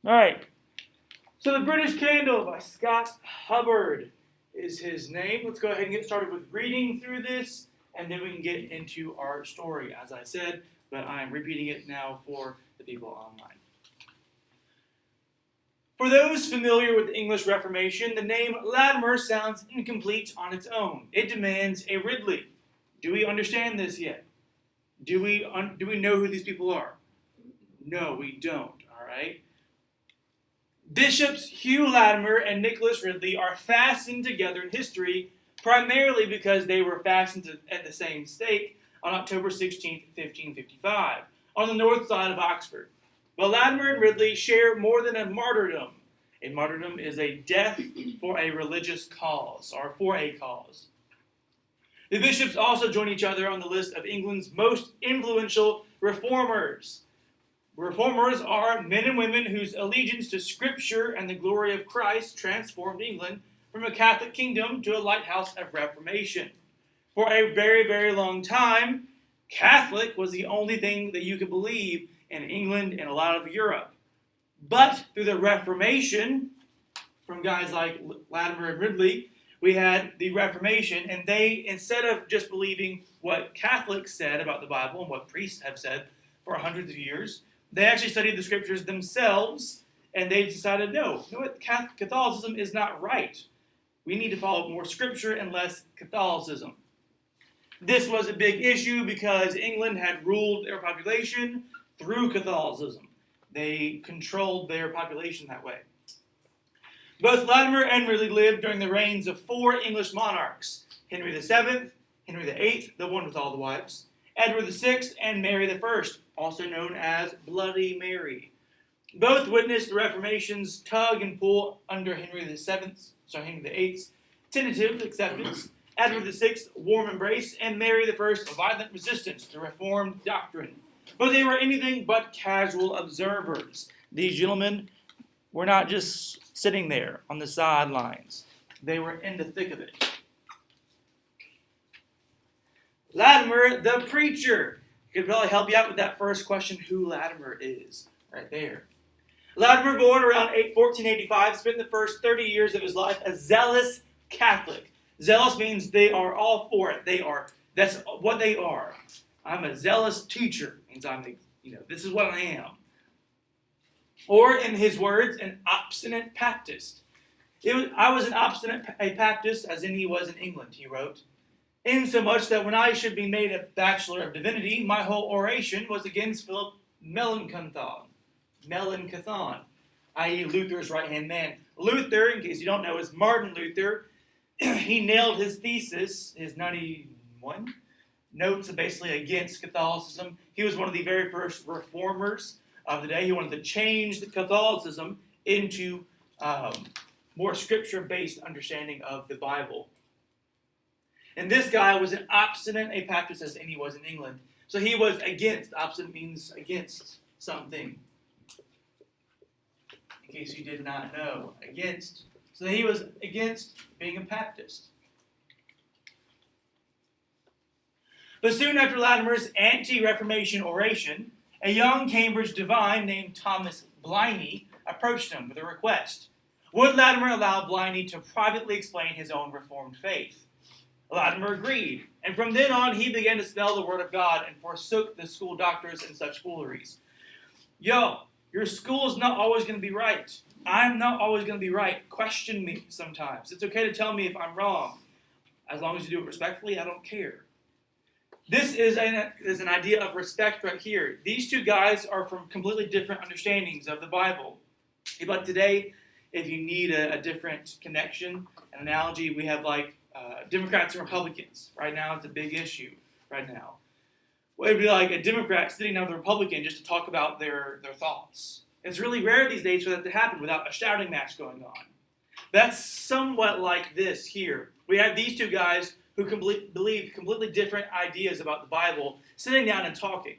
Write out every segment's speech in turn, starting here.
All right. So the British Candle by Scott Hubbard is his name. Let's go ahead and get started with reading through this, and then we can get into our story, as I said, but I'm repeating it now for the people online. For those familiar with the English Reformation, the name Latimer sounds incomplete on its own. It demands a Ridley. Do we understand this yet? Do we know who these people are? No, we don't, all right? Bishops Hugh Latimer and Nicholas Ridley are fastened together in history primarily because they were fastened at the same stake on October 16, 1555, on the north side of Oxford. But Latimer and Ridley share more than a martyrdom. A martyrdom is a death for a religious cause, or for a cause. The bishops also join each other on the list of England's most influential reformers. Reformers are men and women whose allegiance to Scripture and the glory of Christ transformed England from a Catholic kingdom to a lighthouse of Reformation. For a very, very long time, Catholic was the only thing that you could believe in England and a lot of Europe. But through the Reformation, from guys like Latimer and Ridley, we had the Reformation, and they, instead of just believing what Catholics said about the Bible and what priests have said for hundreds of years, they actually studied the Scriptures themselves, and they decided, no, you know what, Catholicism is not right. We need to follow more Scripture and less Catholicism. This was a big issue because England had ruled their population through Catholicism. They controlled their population that way. Both Latimer and Ridley lived during the reigns of four English monarchs, Henry VII, Henry VIII, the one with all the wives, Edward VI, and Mary I, also known as Bloody Mary. Both witnessed the Reformation's tug and pull under Henry VIII's tentative acceptance, Edward VI's warm embrace, and Mary I's violent resistance to Reformed doctrine. But they were anything but casual observers. These gentlemen were not just sitting there on the sidelines. They were in the thick of it. Latimer, the preacher. Could probably help you out with that first question, who Latimer is, right there. Latimer, born around 1485, spent the first 30 years of his life a zealous Catholic. Zealous means they are all for it. That's what they are. I'm a zealous teacher. Means this is what I am. Or, in his words, an obstinate Baptist. I was an obstinate Baptist, as in he was in England, he wrote. Insomuch that when I should be made a Bachelor of Divinity, my whole oration was against Philip Melanchthon, i.e. Luther's right-hand man. Luther, in case you don't know, is Martin Luther. He nailed his thesis, his 91 notes, basically against Catholicism. He was one of the very first reformers of the day. He wanted to change the Catholicism into more scripture-based understanding of the Bible. And this guy was an obstinate Baptist as any was in England. So he was against. Obstinate means against something. In case you did not know. Against. So he was against being a Baptist. But soon after Latimer's anti-Reformation oration, a young Cambridge divine named Thomas Bliney approached him with a request. Would Latimer allow Bliney to privately explain his own Reformed faith? Latimer agreed, and from then on he began to smell the word of God and forsook the school doctors and such fooleries. Your school is not always going to be right. I'm not always going to be right. Question me sometimes. It's okay to tell me if I'm wrong. As long as you do it respectfully, I don't care. This is an idea of respect right here. These two guys are from completely different understandings of the Bible. But today, if you need a different connection, an analogy, we have Democrats and Republicans. Right now, it's a big issue right now. Well, it'd be like a Democrat sitting down with a Republican just to talk about their thoughts. It's really rare these days for that to happen without a shouting match going on. That's somewhat like this here. We have these two guys who believe completely different ideas about the Bible sitting down and talking.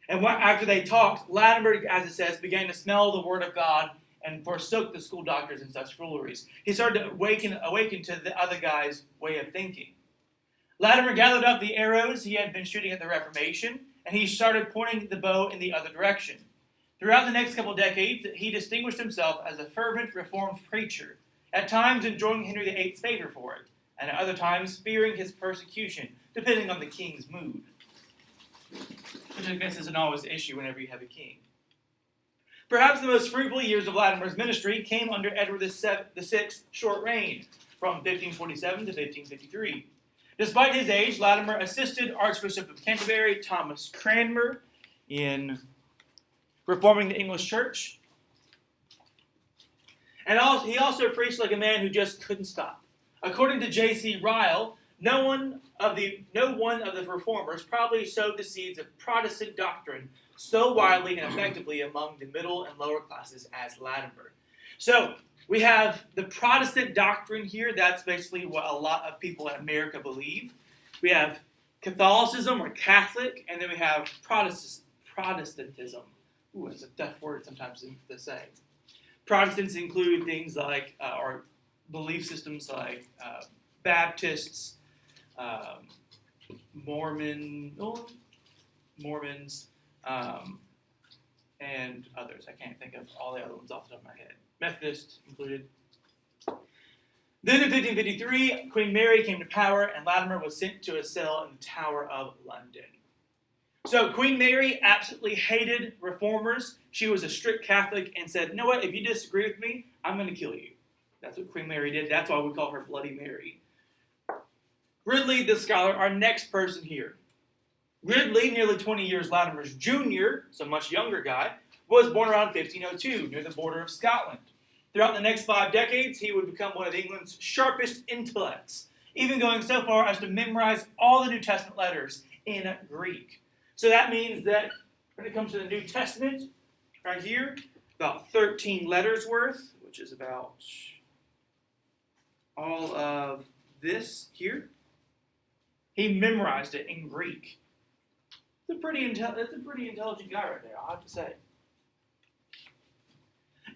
And after they talked, Latimer, as it says, began to smell the word of God and forsook the school doctors and such fooleries. He started to awaken to the other guy's way of thinking. Latimer gathered up the arrows he had been shooting at the Reformation, and he started pointing the bow in the other direction. Throughout the next couple decades, he distinguished himself as a fervent Reformed preacher, at times enjoying Henry VIII's favor for it, and at other times fearing his persecution, depending on the king's mood. Which I guess isn't always the issue whenever you have a king. Perhaps the most fruitful years of Latimer's ministry came under Edward VI's short reign, from 1547 to 1553. Despite his age, Latimer assisted Archbishop of Canterbury Thomas Cranmer in reforming the English church. And he also preached like a man who just couldn't stop. According to J.C. Ryle, no one of the reformers probably sowed the seeds of Protestant doctrine so widely and effectively among the middle and lower classes as Latimer. So we have the Protestant doctrine here. That's basically what a lot of people in America believe. We have Catholicism or Catholic, and then we have Protestantism. Ooh, it's a tough word sometimes to say. Protestants include things like, or belief systems like Baptists, Mormons, and others. I can't think of all the other ones off the top of my head. Methodists included. Then in 1553, Queen Mary came to power, and Latimer was sent to a cell in the Tower of London. So Queen Mary absolutely hated reformers. She was a strict Catholic and said, you know what, if you disagree with me, I'm going to kill you. That's what Queen Mary did. That's why we call her Bloody Mary. Ridley, the scholar, our next person here. Ridley, nearly 20 years Latimer's junior, so much younger guy, was born around 1502 near the border of Scotland. Throughout the next 5 decades, he would become one of England's sharpest intellects, even going so far as to memorize all the New Testament letters in Greek. So that means that when it comes to the New Testament, right here, about 13 letters worth, which is about all of this here, he memorized it in Greek. That's a pretty intelligent guy right there, I'll have to say.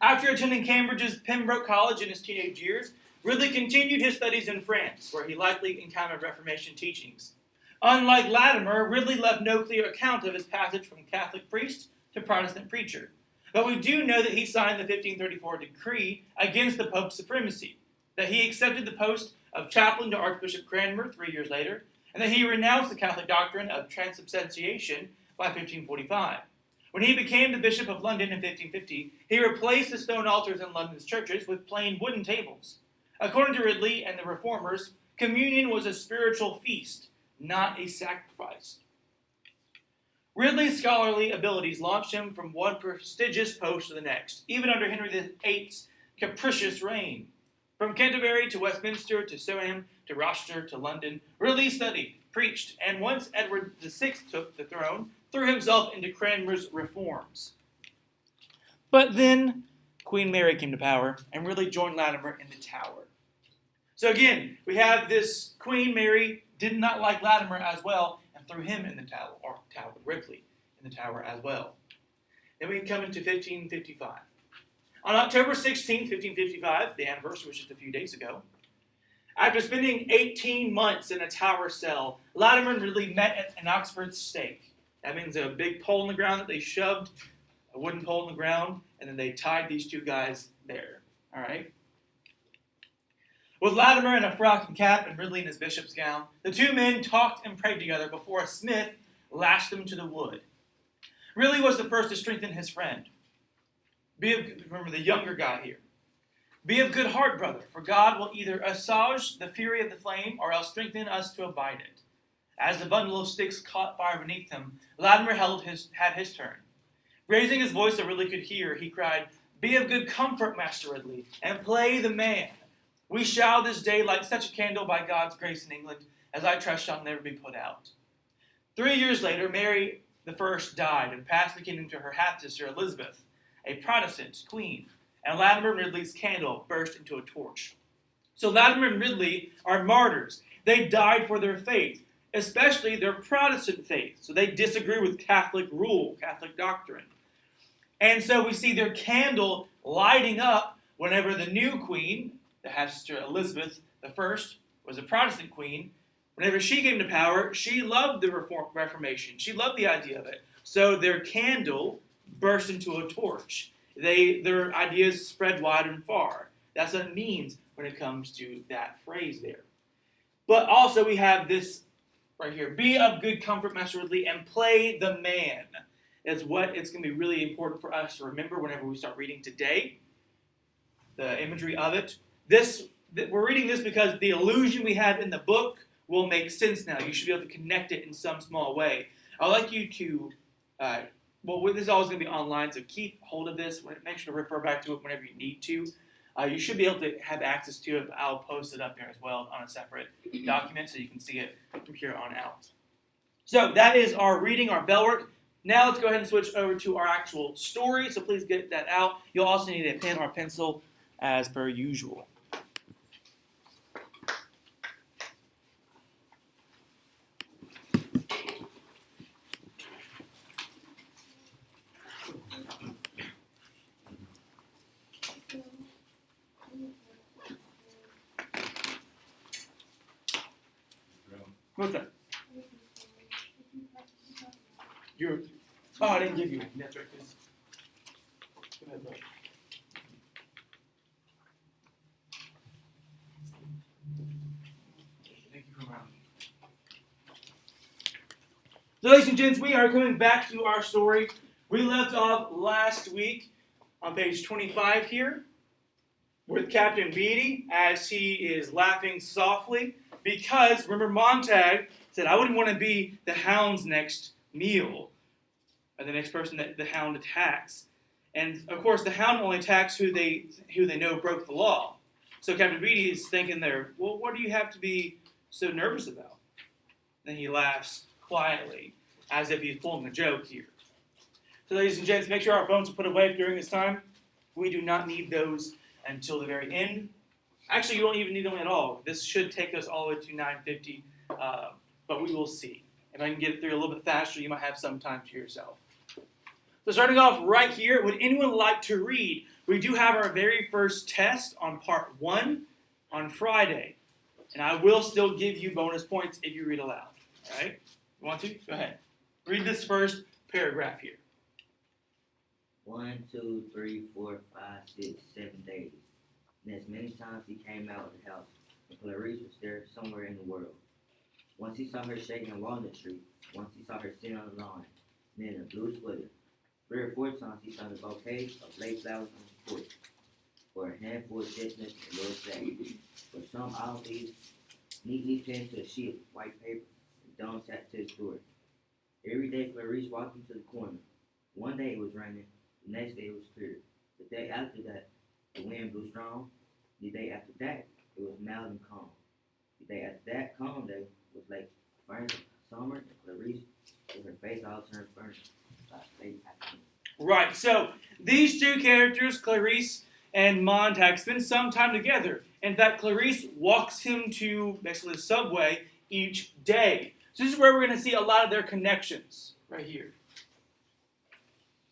After attending Cambridge's Pembroke College in his teenage years, Ridley continued his studies in France, where he likely encountered Reformation teachings. Unlike Latimer, Ridley left no clear account of his passage from Catholic priest to Protestant preacher. But we do know that he signed the 1534 decree against the Pope's supremacy, that he accepted the post of chaplain to Archbishop Cranmer 3 years later, and that he renounced the Catholic doctrine of transubstantiation by 1545. When he became the Bishop of London in 1550, he replaced the stone altars in London's churches with plain wooden tables. According to Ridley and the Reformers, communion was a spiritual feast, not a sacrifice. Ridley's scholarly abilities launched him from one prestigious post to the next, even under Henry VIII's capricious reign. From Canterbury to Westminster to Stoneham to Rochester to London, Ridley studied, preached, and once Edward VI took the throne, threw himself into Cranmer's reforms. But then Queen Mary came to power, and Ridley joined Latimer in the Tower. So again, we have this Queen Mary did not like Latimer as well, and threw him in the Tower, or Ridley in the Tower as well. Then we come into 1555. On October 16, 1555, the anniversary was just a few days ago, after spending 18 months in a tower cell, Latimer and Ridley met at an Oxford stake. That means a big pole in the ground that they shoved, a wooden pole in the ground, and then they tied these two guys there. All right? With Latimer in a frock and cap and Ridley in his bishop's gown, the two men talked and prayed together before a smith lashed them to the wood. Ridley was the first to strengthen his friend. Remember the younger guy here. Be of good heart, brother, for God will either assuage the fury of the flame or else strengthen us to abide it. As the bundle of sticks caught fire beneath him, Latimer had his turn. Raising his voice so Ridley could hear, he cried, "Be of good comfort, Master Ridley, and play the man. We shall this day light such a candle by God's grace in England as I trust shall never be put out." 3 years later, Mary I died and passed the kingdom to her half-sister Elizabeth, a Protestant queen, and Latimer and Ridley's candle burst into a torch. So Latimer and Ridley are martyrs. They died for their faith, especially their Protestant faith. So they disagree with Catholic rule, Catholic doctrine. And so we see their candle lighting up whenever the new queen, the half-sister Elizabeth I, was a Protestant queen. Whenever she came to power, she loved the Reformation. She loved the idea of it. So their candle burst into a torch. Their ideas spread wide and far. That's what it means when it comes to that phrase there. But also we have this right here. Be of good comfort, Master Ridley, and play the man. Is what it's going to be really important for us to remember whenever we start reading today. The imagery of it. We're reading this because the illusion we have in the book will make sense now. You should be able to connect it in some small way. I'd like you to, this is always going to be online, so keep hold of this. Make sure to refer back to it whenever you need to. You should be able to have access to it. I'll post it up there as well on a separate document so you can see it from here on out. So that is our reading, our bell work. Now let's go ahead and switch over to our actual story. So please get that out. You'll also need a pen or a pencil as per usual. What's that? I didn't give you one. That's right. Go ahead, bro. Thank you for rounding. So, ladies and gents, we are coming back to our story. We left off last week on page 25 here with Captain Beatty as he is laughing softly because, remember, Montag said, I wouldn't want to be the hound's next meal, or the next person that the hound attacks. And, of course, the hound only attacks who they know broke the law. So Captain Beatty is thinking there, well, what do you have to be so nervous about? Then he laughs quietly, as if he's pulling a joke here. So, ladies and gents, make sure our phones are put away during this time. We do not need those until the very end. Actually, you don't even need them at all. This should take us all the way to 9:50, but we will see. If I can get through a little bit faster, you might have some time to yourself. So starting off right here, would anyone like to read? We do have our very first test on part 1 on Friday. And I will still give you bonus points if you read aloud. All right? You want to? Go ahead. Read this first paragraph here. 1, 2, 3, 4, 5, 6, 7 days. And as many times he came out of the house, and Clarice was there somewhere in the world. Once he saw her shaking along the street. Once he saw her sitting on the lawn, and then a blue sweater. 3 or 4 times he saw the bouquet of late flowers on the porch, or a handful of chestnuts and little sack, or some olive leaves neatly pinned to a sheet of white paper and dumped to his door. Every day Clarice walked him to the corner. One day it was raining, the next day it was clear. The day after that, the wind blew strong. The day after that, it was mild and calm. The day after that, calm day, was like summer, and Clarice, with her face all turned burnt. Right, so these two characters, Clarice and Montag, spend some time together. In fact, Clarice walks him to basically the subway each day. So this is where we're going to see a lot of their connections, right here.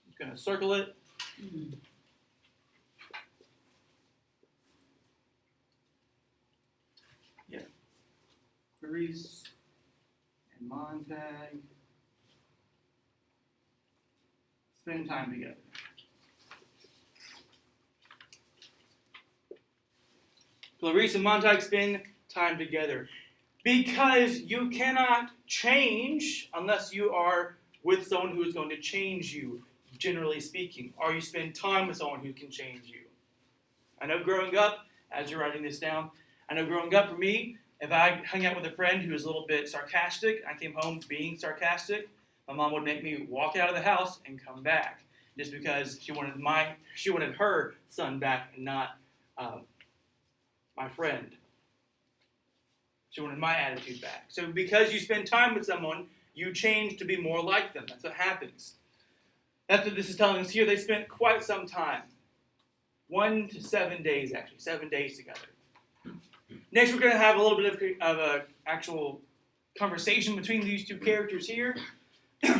I'm going to circle it. Yeah. Clarice and Montag spend time together. Clarice and Montag spend time together. Because you cannot change unless you are with someone who is going to change you, generally speaking. Or you spend time with someone who can change you. I know growing up, as you're writing this down, I know growing up for me, if I hung out with a friend who was a little bit sarcastic, I came home being sarcastic, my mom would make me walk out of the house and come back. Just because she wanted her son back and not my friend. She wanted my attitude back. So because you spend time with someone, you change to be more like them. That's what happens. That's what this is telling us here. They spent quite some time. 1 to 7 days, actually. 7 days together. Next, we're going to have a little bit of an actual conversation between these two characters here.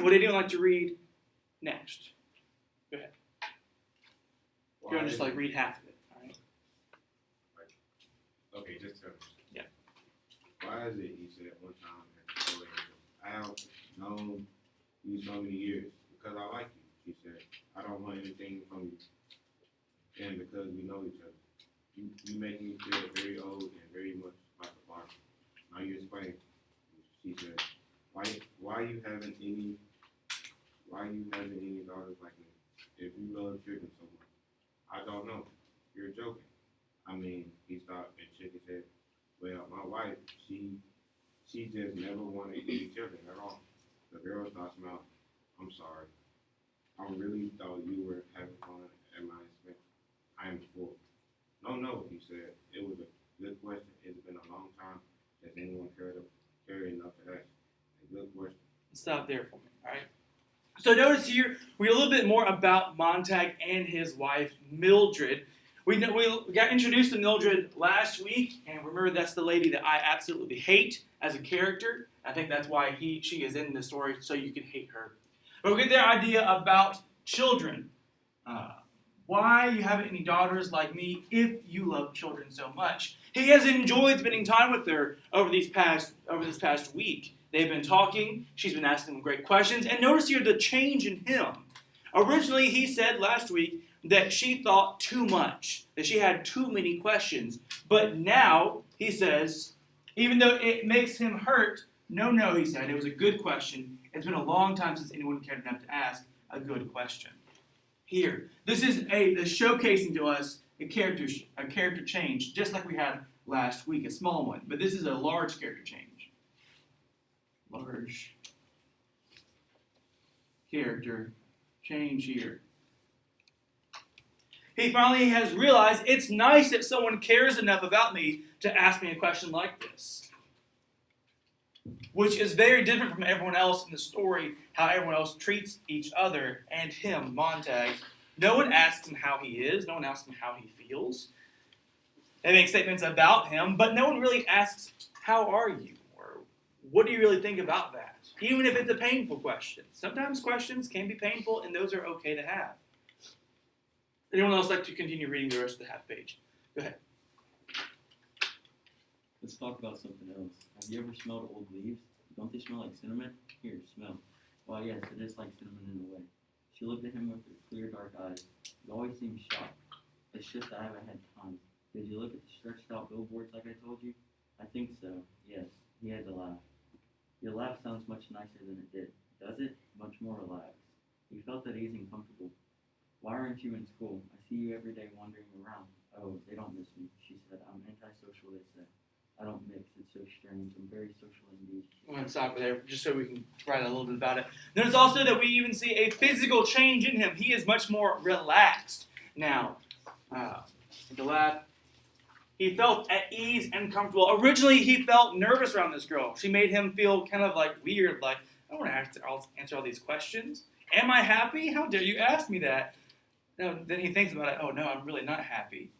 Would anyone like to read next? Go ahead. You're going to just read half of it. All right. Okay, just to yeah. Why is it, he said one time, I have known you so many years because I like you. She said, I don't want anything from you. And because we know each other, you make me feel very old and very much like a father. Now you explain. She said, why you having any daughters like me? If you love children so much. I don't know. You're joking. I mean, he stopped and shook his head. Well, my wife, she just never wanted any children at all. The girl started smiling. I'm sorry. I really thought you were having fun at my expense. I am full. No, he said. It was a good question. It's been a long time since anyone cared enough to ask. A good question. Stop there for me, all right? So notice here, we get a little bit more about Montag and his wife, Mildred. We got introduced to Mildred last week, and remember that's the lady that I absolutely hate as a character. I think that's why she is in the story, so you can hate her. But we get the idea about children. Why you haven't any daughters like me if you love children so much? He has enjoyed spending time with her over this past week. They've been talking. She's been asking him great questions. And notice here the change in him. Originally, he said last week that she thought too much, that she had too many questions. But now, he says, even though it makes him hurt, no, he said, it was a good question. It's been a long time since anyone cared enough to ask a good question. Here, this is the showcasing to us a character change, just like we had last week, a small one. But this is a large character change. Large character change here. He finally has realized it's nice that someone cares enough about me to ask me a question like this. Which is very different from everyone else in the story, how everyone else treats each other and him, Montag. No one asks him how he is. No one asks him how he feels. They make statements about him, but no one really asks, how are you? Or what do you really think about that? Even if it's a painful question. Sometimes questions can be painful, and those are okay to have. Anyone else like to continue reading the rest of the half page? Go ahead. Let's talk about something else. Have you ever smelled old leaves? Don't they smell like cinnamon? Here, smell. Well, yes, it is like cinnamon in a way. She looked at him with her clear, dark eyes. You always seem shocked. It's just I haven't had time. Did you look at the stretched out billboards like I told you? I think so. Yes. He had to laugh. Your laugh sounds much nicer than it did. Does it? Much more relaxed. He felt at ease and comfortable. Why aren't you in school? I see you every day wandering around. Oh, they don't miss me, she said. I'm antisocial, they say. I don't mix. It's so strange. I'm very social indeed. I'm going to stop there just so we can write a little bit about it. Notice also that we even see a physical change in him. He is much more relaxed now. The laugh. He felt at ease and comfortable. Originally, he felt nervous around this girl. She made him feel kind of like weird, like, I don't want to answer all these questions. Am I happy? How dare you ask me that? No, then he thinks about it. Oh, no, I'm really not happy.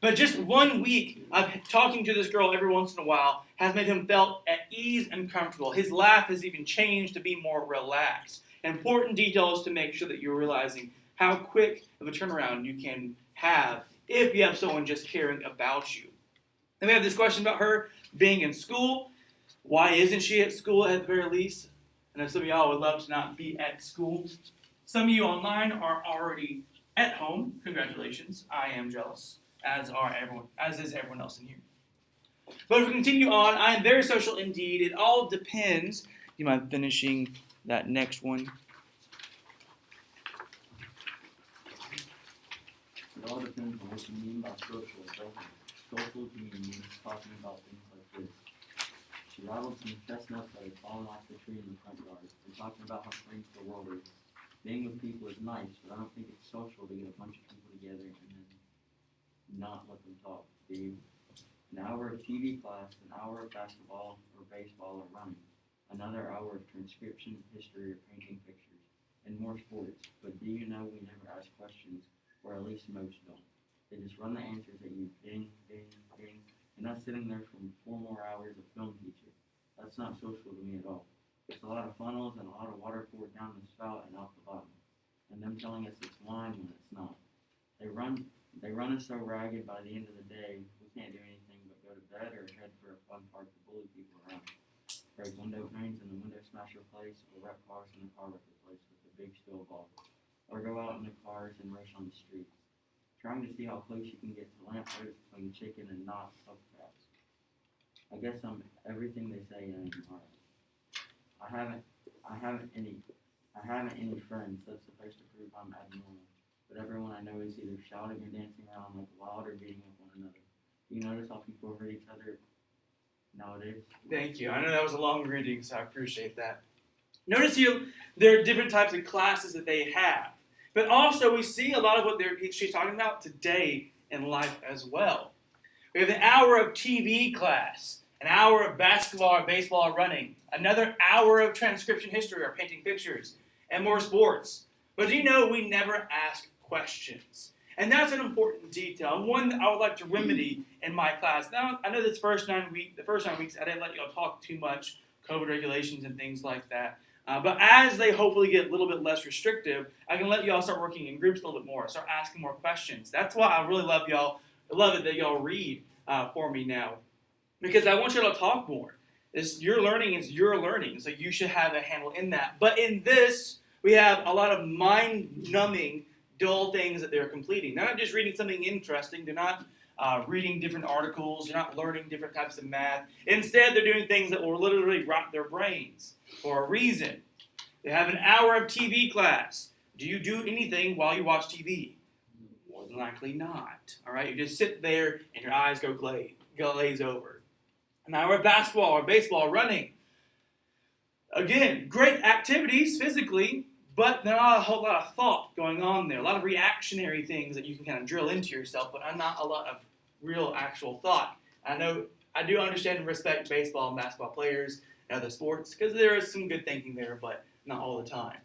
But just 1 week of talking to this girl every once in a while has made him felt at ease and comfortable. His laugh has even changed to be more relaxed. Important details to make sure that you're realizing how quick of a turnaround you can have if you have someone just caring about you. Then we have this question about her being in school. Why isn't she at school at the very least? I know some of y'all would love to not be at school. Some of you online are already at home. Congratulations. I am jealous, as is everyone else in here. But if we continue on, I am very social indeed. It all depends. Do you mind finishing that next one? It all depends on what you mean by social, doesn't it? Social to me means talking about things like this. She rattled some chestnuts that had fallen off the tree in the front yard, and talking about how strange the world is. Being with people is nice, but I don't think it's social to get a bunch of people together and then not let them talk, do you? An hour of TV class, an hour of basketball or baseball or running, another hour of transcription, history, or painting pictures, and more sports. But do you know we never ask questions, or at least most don't. They just run the answers at you, ding, ding, ding, and us sitting there for 4 more hours of film teacher. That's not social to me at all. It's a lot of funnels and a lot of water poured down the spout and out the bottom, and them telling us it's wine when it's not. They run us so ragged by the end of the day, we can't do anything but go to bed or head for a fun park to bully people around. Break window panes in the window smasher place, or wreck cars in the car wrecker place with the big steel ball. or go out in the cars and rush on the streets, trying to see how close you can get to lampposts between chicken and not subcrafts. I guess I'm everything they say and more. I haven't any friends that's supposed to prove I'm abnormal. But everyone I know is either shouting or dancing around like wild or beating up one another. You notice how people hurt each other nowadays? Thank you. I know that was a long reading, so I appreciate that. Notice there are different types of classes that they have. But also we see a lot of what she's talking about today in life as well. We have an hour of TV class, an hour of basketball or baseball or running, another hour of transcription history or painting pictures, and more sports. But do you know we never ask questions? And that's an important detail, and one that I would like to remedy in my class. Now, I know the first 9 weeks, I didn't let y'all talk too much, COVID regulations and things like that. But as they hopefully get a little bit less restrictive, I can let y'all start working in groups a little bit more, start asking more questions. That's why I really love y'all. I love it that y'all read for me now, because I want y'all to talk more. Your learning is your learning, so you should have a handle in that. But in this, we have a lot of mind-numbing, dull things that they're completing. They're not just reading something interesting. They're not reading different articles. They're not learning different types of math. Instead, they're doing things that will literally rot their brains for a reason. They have an hour of TV class. Do you do anything while you watch TV? More than likely not. All right, you just sit there and your eyes go glaze over. An hour of basketball or baseball or running. Again, great activities physically, but not a whole lot of thought going on there. A lot of reactionary things that you can kind of drill into yourself, but not a lot of real actual thought. I do understand and respect baseball and basketball players and other sports because there is some good thinking there, but not all the time.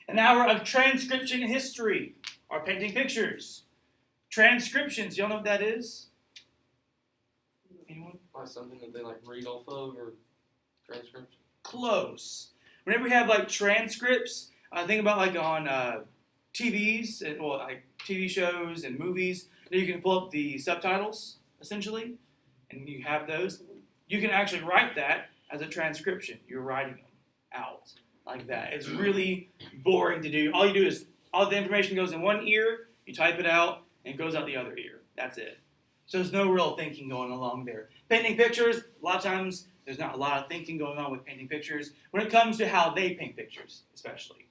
An hour of transcription history or painting pictures. Transcriptions, y'all know what that is? Anyone? Like something that they like read off of or transcription. Close. Whenever we have like transcripts, think about like on TVs, like TV shows and movies. You can pull up the subtitles essentially, and you have those. You can actually write that as a transcription. You're writing them out like that. It's really boring to do. All you do is all the information goes in one ear. You type it out, and it goes out the other ear. That's it. So there's no real thinking going along there. Painting pictures, a lot of times there's not a lot of thinking going on with painting pictures when it comes to how they paint pictures, especially.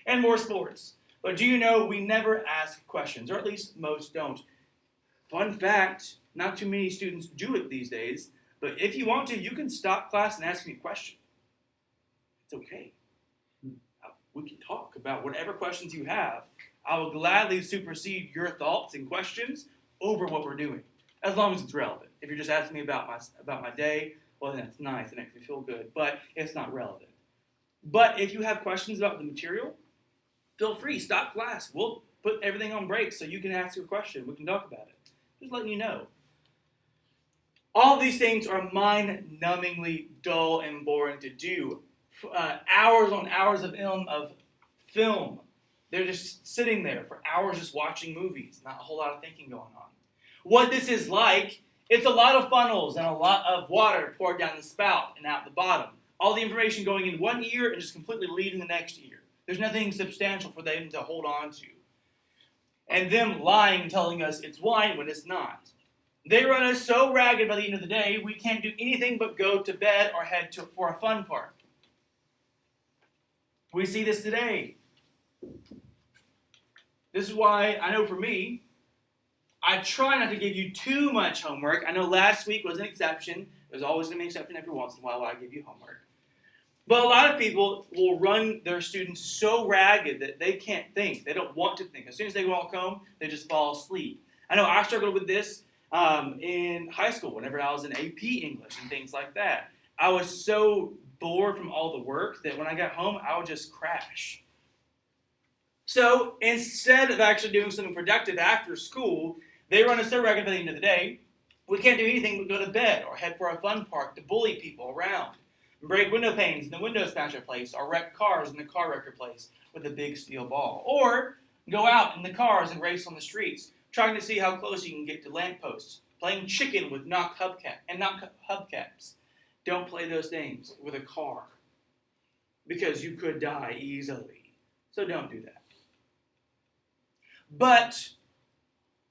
And more sports. But do you know we never ask questions, or at least most don't. Fun fact, not too many students do it these days, but if you want to, you can stop class and ask me a question. It's okay. We can talk about whatever questions you have. I will gladly supersede your thoughts and questions over what we're doing, as long as it's relevant. If you're just asking me about my day, well, then it's nice. It makes me feel good, but it's not relevant. But if you have questions about the material, feel free. Stop class. We'll put everything on break so you can ask your question. We can talk about it. Just letting you know. All these things are mind-numbingly dull and boring to do. Hours on hours of film. They're just sitting there for hours just watching movies. Not a whole lot of thinking going on. What this is like, it's a lot of funnels and a lot of water poured down the spout and out the bottom. All the information going in one ear and just completely leaving the next ear. There's nothing substantial for them to hold on to. And them lying, telling us it's wine when it's not. They run us so ragged by the end of the day, we can't do anything but go to bed or head for a fun park. We see this today. This is why, I know for me, I try not to give you too much homework. I know last week was an exception. There's always going to be an exception every once in a while I give you homework. But a lot of people will run their students so ragged that they can't think. They don't want to think. As soon as they walk home, they just fall asleep. I know I struggled with this in high school whenever I was in AP English and things like that. I was so bored from all the work that when I got home, I would just crash. So instead of actually doing something productive after school, they run us so ragged by the end of the day, we can't do anything but go to bed or head for a fun park to bully people around. Break window panes in the window smasher place, or wreck cars in the car wrecker place with a big steel ball. Or go out in the cars and race on the streets, trying to see how close you can get to lampposts, playing chicken with knocked hubcaps. Don't play those things with a car, because you could die easily. So don't do that. But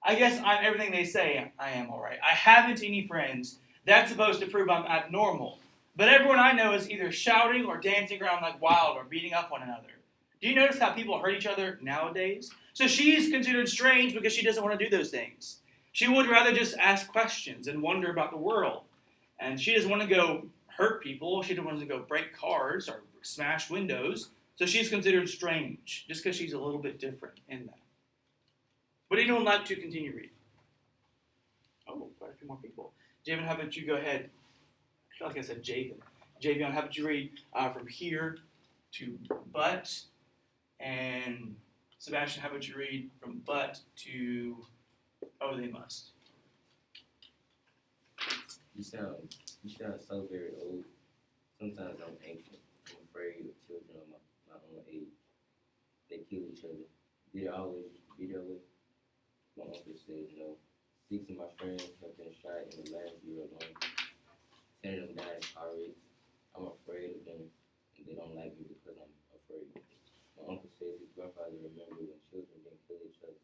I guess I'm everything they say I am alright. I haven't any friends. That's supposed to prove I'm abnormal. But everyone I know is either shouting or dancing around like wild or beating up one another. Do you notice how people hurt each other nowadays? So she's considered strange because she doesn't want to do those things. She would rather just ask questions and wonder about the world. And she doesn't want to go hurt people. She doesn't want to go break cars or smash windows. So she's considered strange just because she's a little bit different in that. Would anyone like to continue reading? Oh, quite a few more people. Javen, how about you go ahead? I feel like I said Javen. Javion, how about you read from here to but? And Sebastian, how about you read from but to oh, they must? You sound so very old. Sometimes I'm anxious. I'm afraid of children of my own age. They kill each other. Did it always be that way? My uncle said no. 6 of my friends have been shot in the last year alone. 10 of them died in car wrecks. I'm afraid of them, and they don't like me because I'm afraid. My uncle says his grandfather remembered when children didn't kill each other,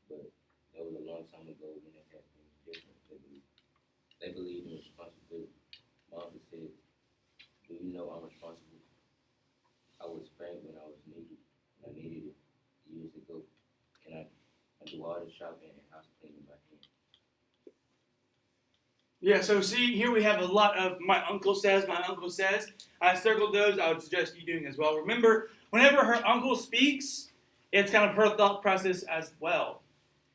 but that was a long time ago when it had things different. They believe in responsibility. My uncle said, do you know I'm responsible? I was spanked when I was needed. I needed it years ago. And I do all the shopping and house cleaning by hand. Yeah, so see, here we have a lot of my uncle says. I circled those. I would suggest you doing as well. Remember, whenever her uncle speaks, it's kind of her thought process as well.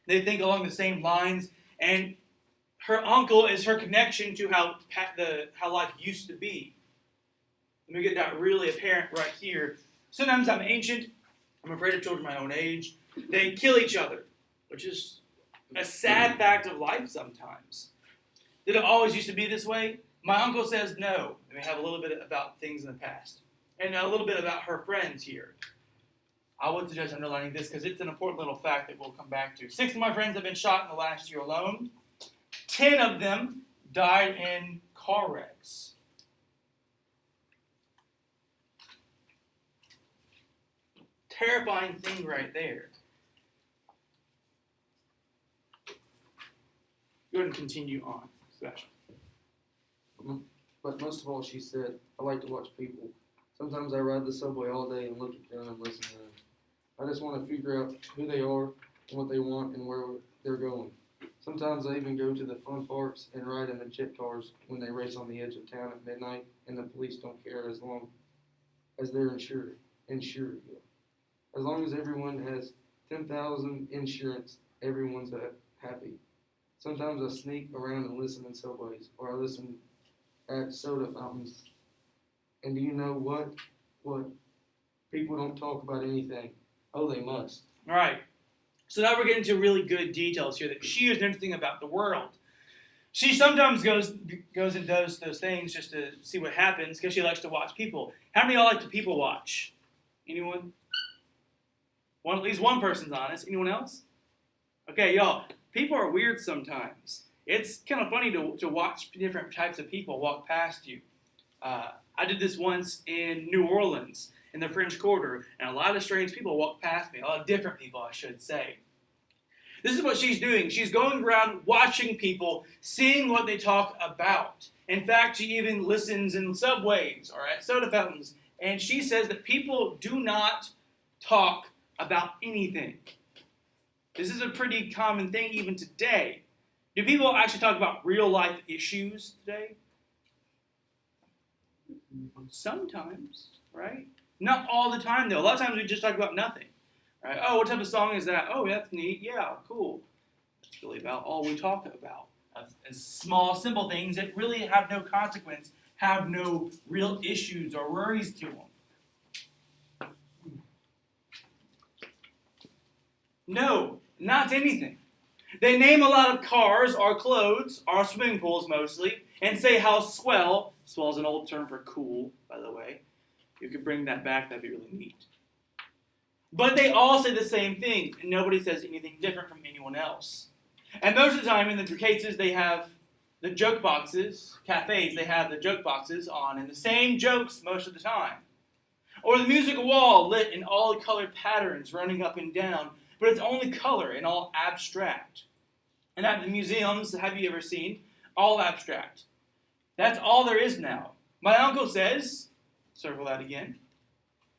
They think along the same lines, and her uncle is her connection to how life used to be. Let me get that really apparent right here. Sometimes I'm ancient. I'm afraid of children my own age. They kill each other, which is a sad fact of life sometimes. Did it always used to be this way? My uncle says no. And we have a little bit about things in the past. And a little bit about her friends here. I would suggest underlining this because it's an important little fact that we'll come back to. 6 of my friends have been shot in the last year alone. 10 of them died in car wrecks. Terrifying thing right there. Go ahead and continue on, Sebastian. But most of all, she said, I like to watch people. Sometimes I ride the subway all day and look at them and listen to them. I just want to figure out who they are and what they want and where they're going. Sometimes I even go to the fun parks and ride in the jet cars when they race on the edge of town at midnight and the police don't care as long as they're insured. As long as everyone has 10,000 insurance, everyone's happy. Sometimes I sneak around and listen in subways, or I listen at soda fountains. And do you know what? What? People don't talk about anything. Oh, they must. All right. So now we're getting to really good details here that she is interesting about the world. She sometimes goes and does those things just to see what happens because she likes to watch people. How many of y'all like to people watch? Anyone? At least one person's honest. Anyone else? Okay, y'all. People are weird sometimes. It's kind of funny to watch different types of people walk past you. I did this once in New Orleans in the French Quarter, and a lot of strange people walked past me. A lot of different people, I should say. This is what she's doing. She's going around watching people, seeing what they talk about. In fact, she even listens in subways or at soda fountains, and she says that people do not talk about anything. This is a pretty common thing even today. Do people actually talk about real life issues today? Sometimes, right? Not all the time though. A lot of times we just talk about nothing. Right? Oh, what type of song is that? Oh, that's neat. Yeah, cool. That's really about all we talk about. Small, simple things that really have no consequence, have no real issues or worries to them. No, not anything. They name a lot of cars or clothes or swimming pools mostly and say how swell is an old term for cool, by the way. You could bring that back, that'd be really neat. But they all say the same thing, and nobody says anything different from anyone else. And most of the time, in the cases, they have the joke boxes, cafes, they have the joke boxes on, and the same jokes most of the time. Or the music wall lit in all colored patterns running up and down, but it's only color and all abstract. And at the museums, have you ever seen? All abstract. That's all there is now. My uncle says, circle that again,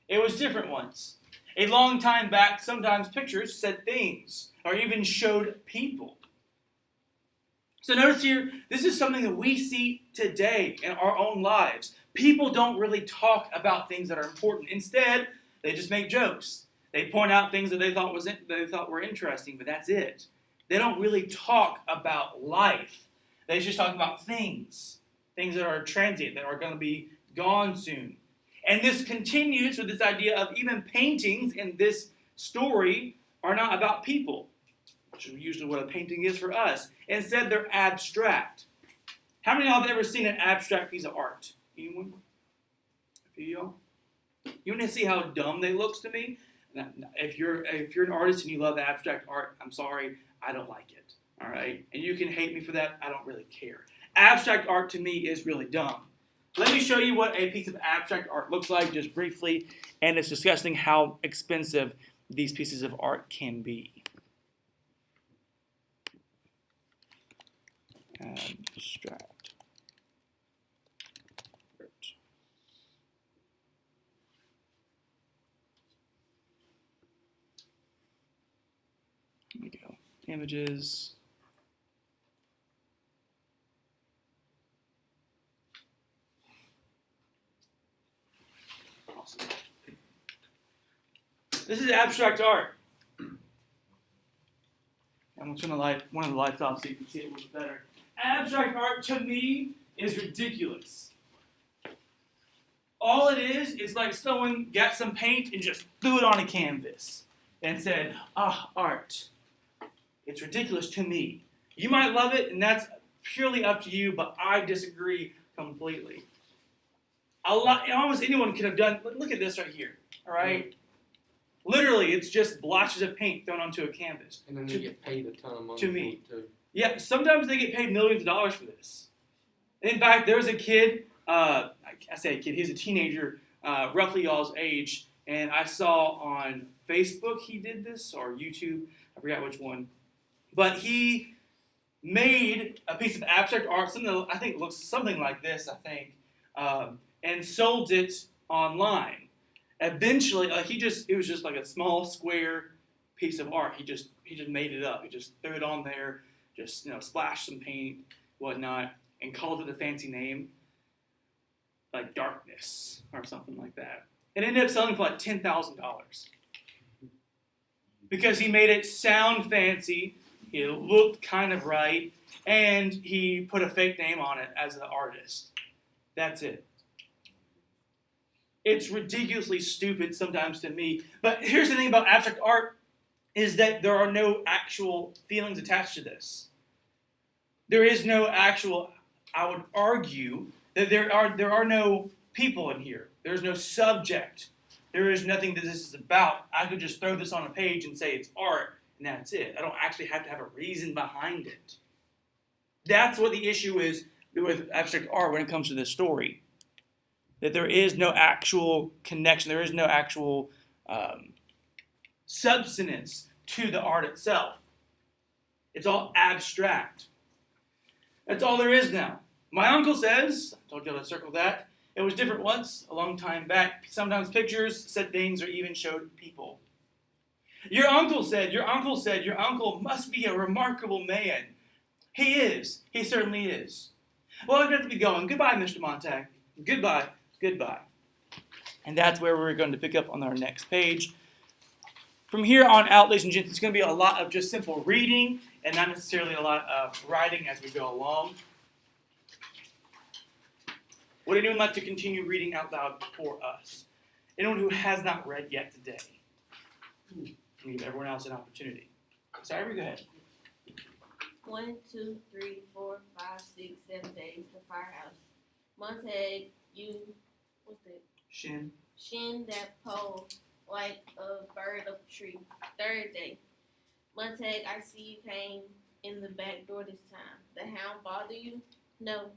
it was different once. A long time back, sometimes pictures said things or even showed people. So notice here, this is something that we see today in our own lives. People don't really talk about things that are important. Instead, they just make jokes. They point out things that they thought were interesting, but that's it. They don't really talk about life. They just talk about things that are transient, that are going to be gone soon. And this continues with this idea of even paintings in this story are not about people, which is usually what a painting is for us. Instead, they're abstract. How many of y'all have ever seen an abstract piece of art? Anyone? A few of y'all? You want to see how dumb they look to me? If you're an artist and you love abstract art, I'm sorry, I don't like it. All right? And you can hate me for that. I don't really care. Abstract art to me is really dumb. Let me show you what a piece of abstract art looks like just briefly, and it's discussing how expensive these pieces of art can be. Abstract art. Here we go. Images. Awesome. This is abstract art. I'm going to turn one of the lights off so you can see it a little bit better. Abstract art, to me, is ridiculous. All it is, it's like someone got some paint and just threw it on a canvas and said, art. It's ridiculous to me. You might love it, and that's purely up to you, but I disagree completely. Almost anyone could have done, look at this right here, all right? Literally, it's just blotches of paint thrown onto a canvas. And then they get paid a ton of money to me. for it too. Yeah, sometimes they get paid millions of dollars for this. And in fact, there was a kid, I say a kid, he's a teenager, roughly y'all's age, and I saw on Facebook he did this, or YouTube, I forgot which one. But he made a piece of abstract art, something that I think looks something like this, and sold it online. Eventually, it was just like a small square piece of art. He just made it up. He just threw it on there, just splashed some paint, whatnot, and called it a fancy name, like Darkness or something like that. It ended up selling for like $10,000 because he made it sound fancy. It looked kind of right, and he put a fake name on it as the artist. That's it. It's ridiculously stupid sometimes to me. But here's the thing about abstract art is that there are no actual feelings attached to this. There is no actual, I would argue, that there are no people in here. There's no subject. There is nothing that this is about. I could just throw this on a page and say it's art, and that's it. I don't actually have to have a reason behind it. That's what the issue is with abstract art when it comes to this story. That there is no actual connection, there is no actual substance to the art itself. It's all abstract. That's all there is now. My uncle says, I told you to circle that, it was different once, a long time back. Sometimes pictures said things or even showed people. Your uncle must be a remarkable man. He is. He certainly is. Well, I've got to be going. Goodbye, Mr. Montag. Goodbye. Goodbye. And that's where we're going to pick up on our next page. From here on out, ladies and gents, it's going to be a lot of just simple reading and not necessarily a lot of writing as we go along. Would anyone like to continue reading out loud for us? Anyone who has not read yet today? Give everyone else an opportunity. Sorry, go ahead. 1, 2, 3, 4, 5, 6, 7 days to firehouse. Montag, what's that? Shin that pole like a bird up a tree. 3rd day. Montag, I see you came in the back door this time. The hound bother you? No.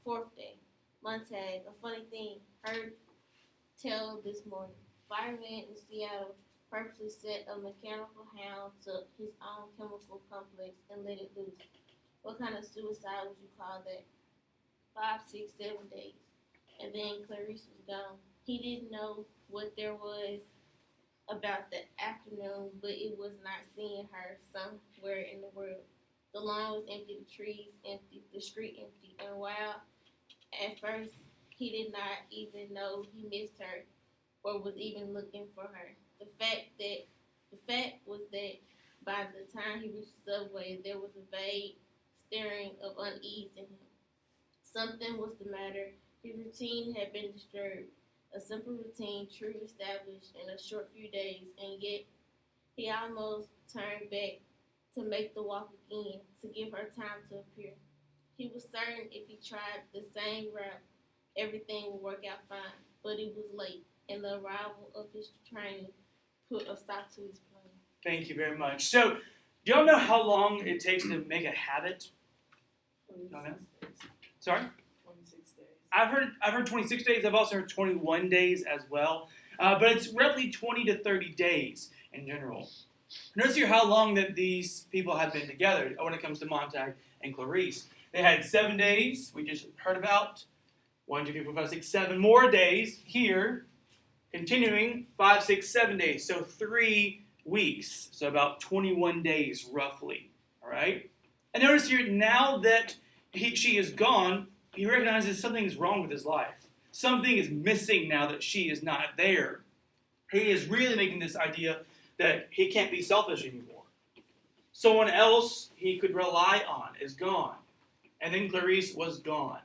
4th day. Montag, a funny thing. Heard tell this morning. Fireman in Seattle purposely set a mechanical hound to his own chemical complex and let it loose. What kind of suicide would you call that? 5, 6, 7 days. And then Clarice was gone. He didn't know what there was about the afternoon, but it was not seeing her somewhere in the world. The lawn was empty, the trees empty, the street empty, and while at first he did not even know he missed her or was even looking for her. The fact was that by the time he reached the subway, there was a vague stirring of unease in him. Something was the matter. His routine had been disturbed. A simple routine, true established in a short few days, and yet he almost turned back to make the walk again, to give her time to appear. He was certain if he tried the same route, everything would work out fine, but it was late, and the arrival of his train put a stop to his plan. Thank you very much. So, do y'all know how long it takes to make a habit? No, no? Sorry? 26 days. I've heard 26 days. I've also heard 21 days as well. But it's roughly 20 to 30 days in general. Notice here how long that these people have been together when it comes to Montag and Clarice. They had 7 days, we just heard about. 1, 2, 3, 4, 5, 6, 7 more days here. Continuing 5, 6, 7 days. So 3 weeks. So about 21 days roughly. All right? And notice here now that she is gone, he recognizes something is wrong with his life. Something is missing now that she is not there. He is really making this idea that he can't be selfish anymore. Someone else he could rely on is gone. And then Clarice was gone.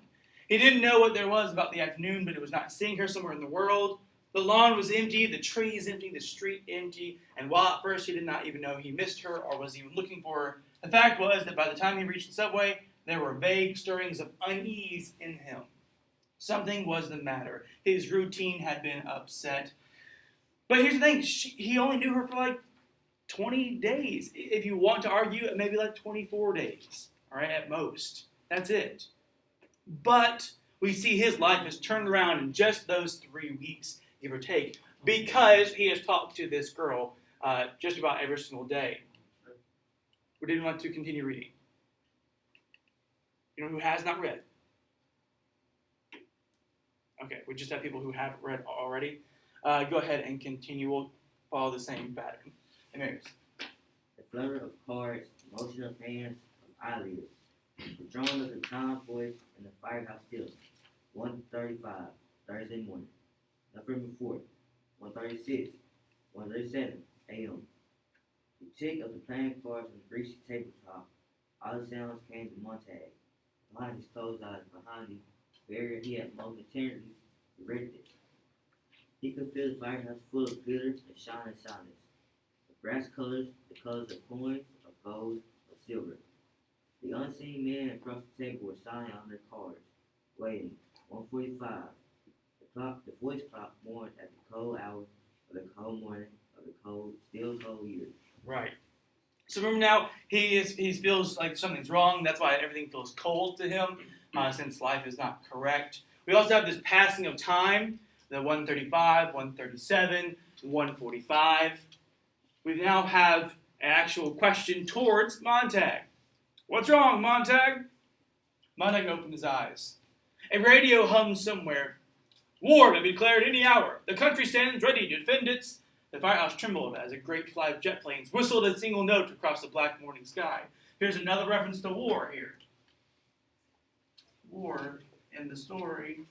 He didn't know what there was about the afternoon, but it was not seeing her somewhere in the world. The lawn was empty, the trees empty, the street empty, and while at first he did not even know he missed her or was even looking for her, the fact was that by the time he reached the subway, there were vague stirrings of unease in him. Something was the matter. His routine had been upset. But here's the thing, he only knew her for like 20 days. If you want to argue, maybe like 24 days, all right, at most. That's it. But we see his life has turned around in just those 3 weeks, give or take, because he has talked to this girl just about every single day. We didn't want to continue reading. You know who has not read? Okay, we just have people who have read already. Go ahead and continue. We'll follow the same pattern. Anyways. The flutter of cards, motion of hands, of eyelids, the drone of the town voice, and the firehouse still. 1:35, Thursday morning. November 4th, 1:36, 1:37 a.m. The tick of the playing cards on the greasy tabletop. All the sounds came to Montag. Behind his closed eyes, behind the barrier he had momentarily erected. He could feel the firehouse full of glitter and shining silence. The brass colors, the colors of coins, of gold, of silver. The unseen men across the table were signing on their cards, waiting. 1:45. The voice clock warned at the cold hour of the cold morning of the cold, still cold year. Right. So remember now, he feels like something's wrong. That's why everything feels cold to him, since life is not correct. We also have this passing of time, the 1:35, 1:37, 1:45. We now have an actual question towards Montag. What's wrong, Montag? Montag opened his eyes. A radio hummed somewhere. War may be declared any hour. The country stands ready to defend its... The firehouse trembled as a great flight of jet planes whistled a single note across the black morning sky. Here's another reference to war here. War in the story.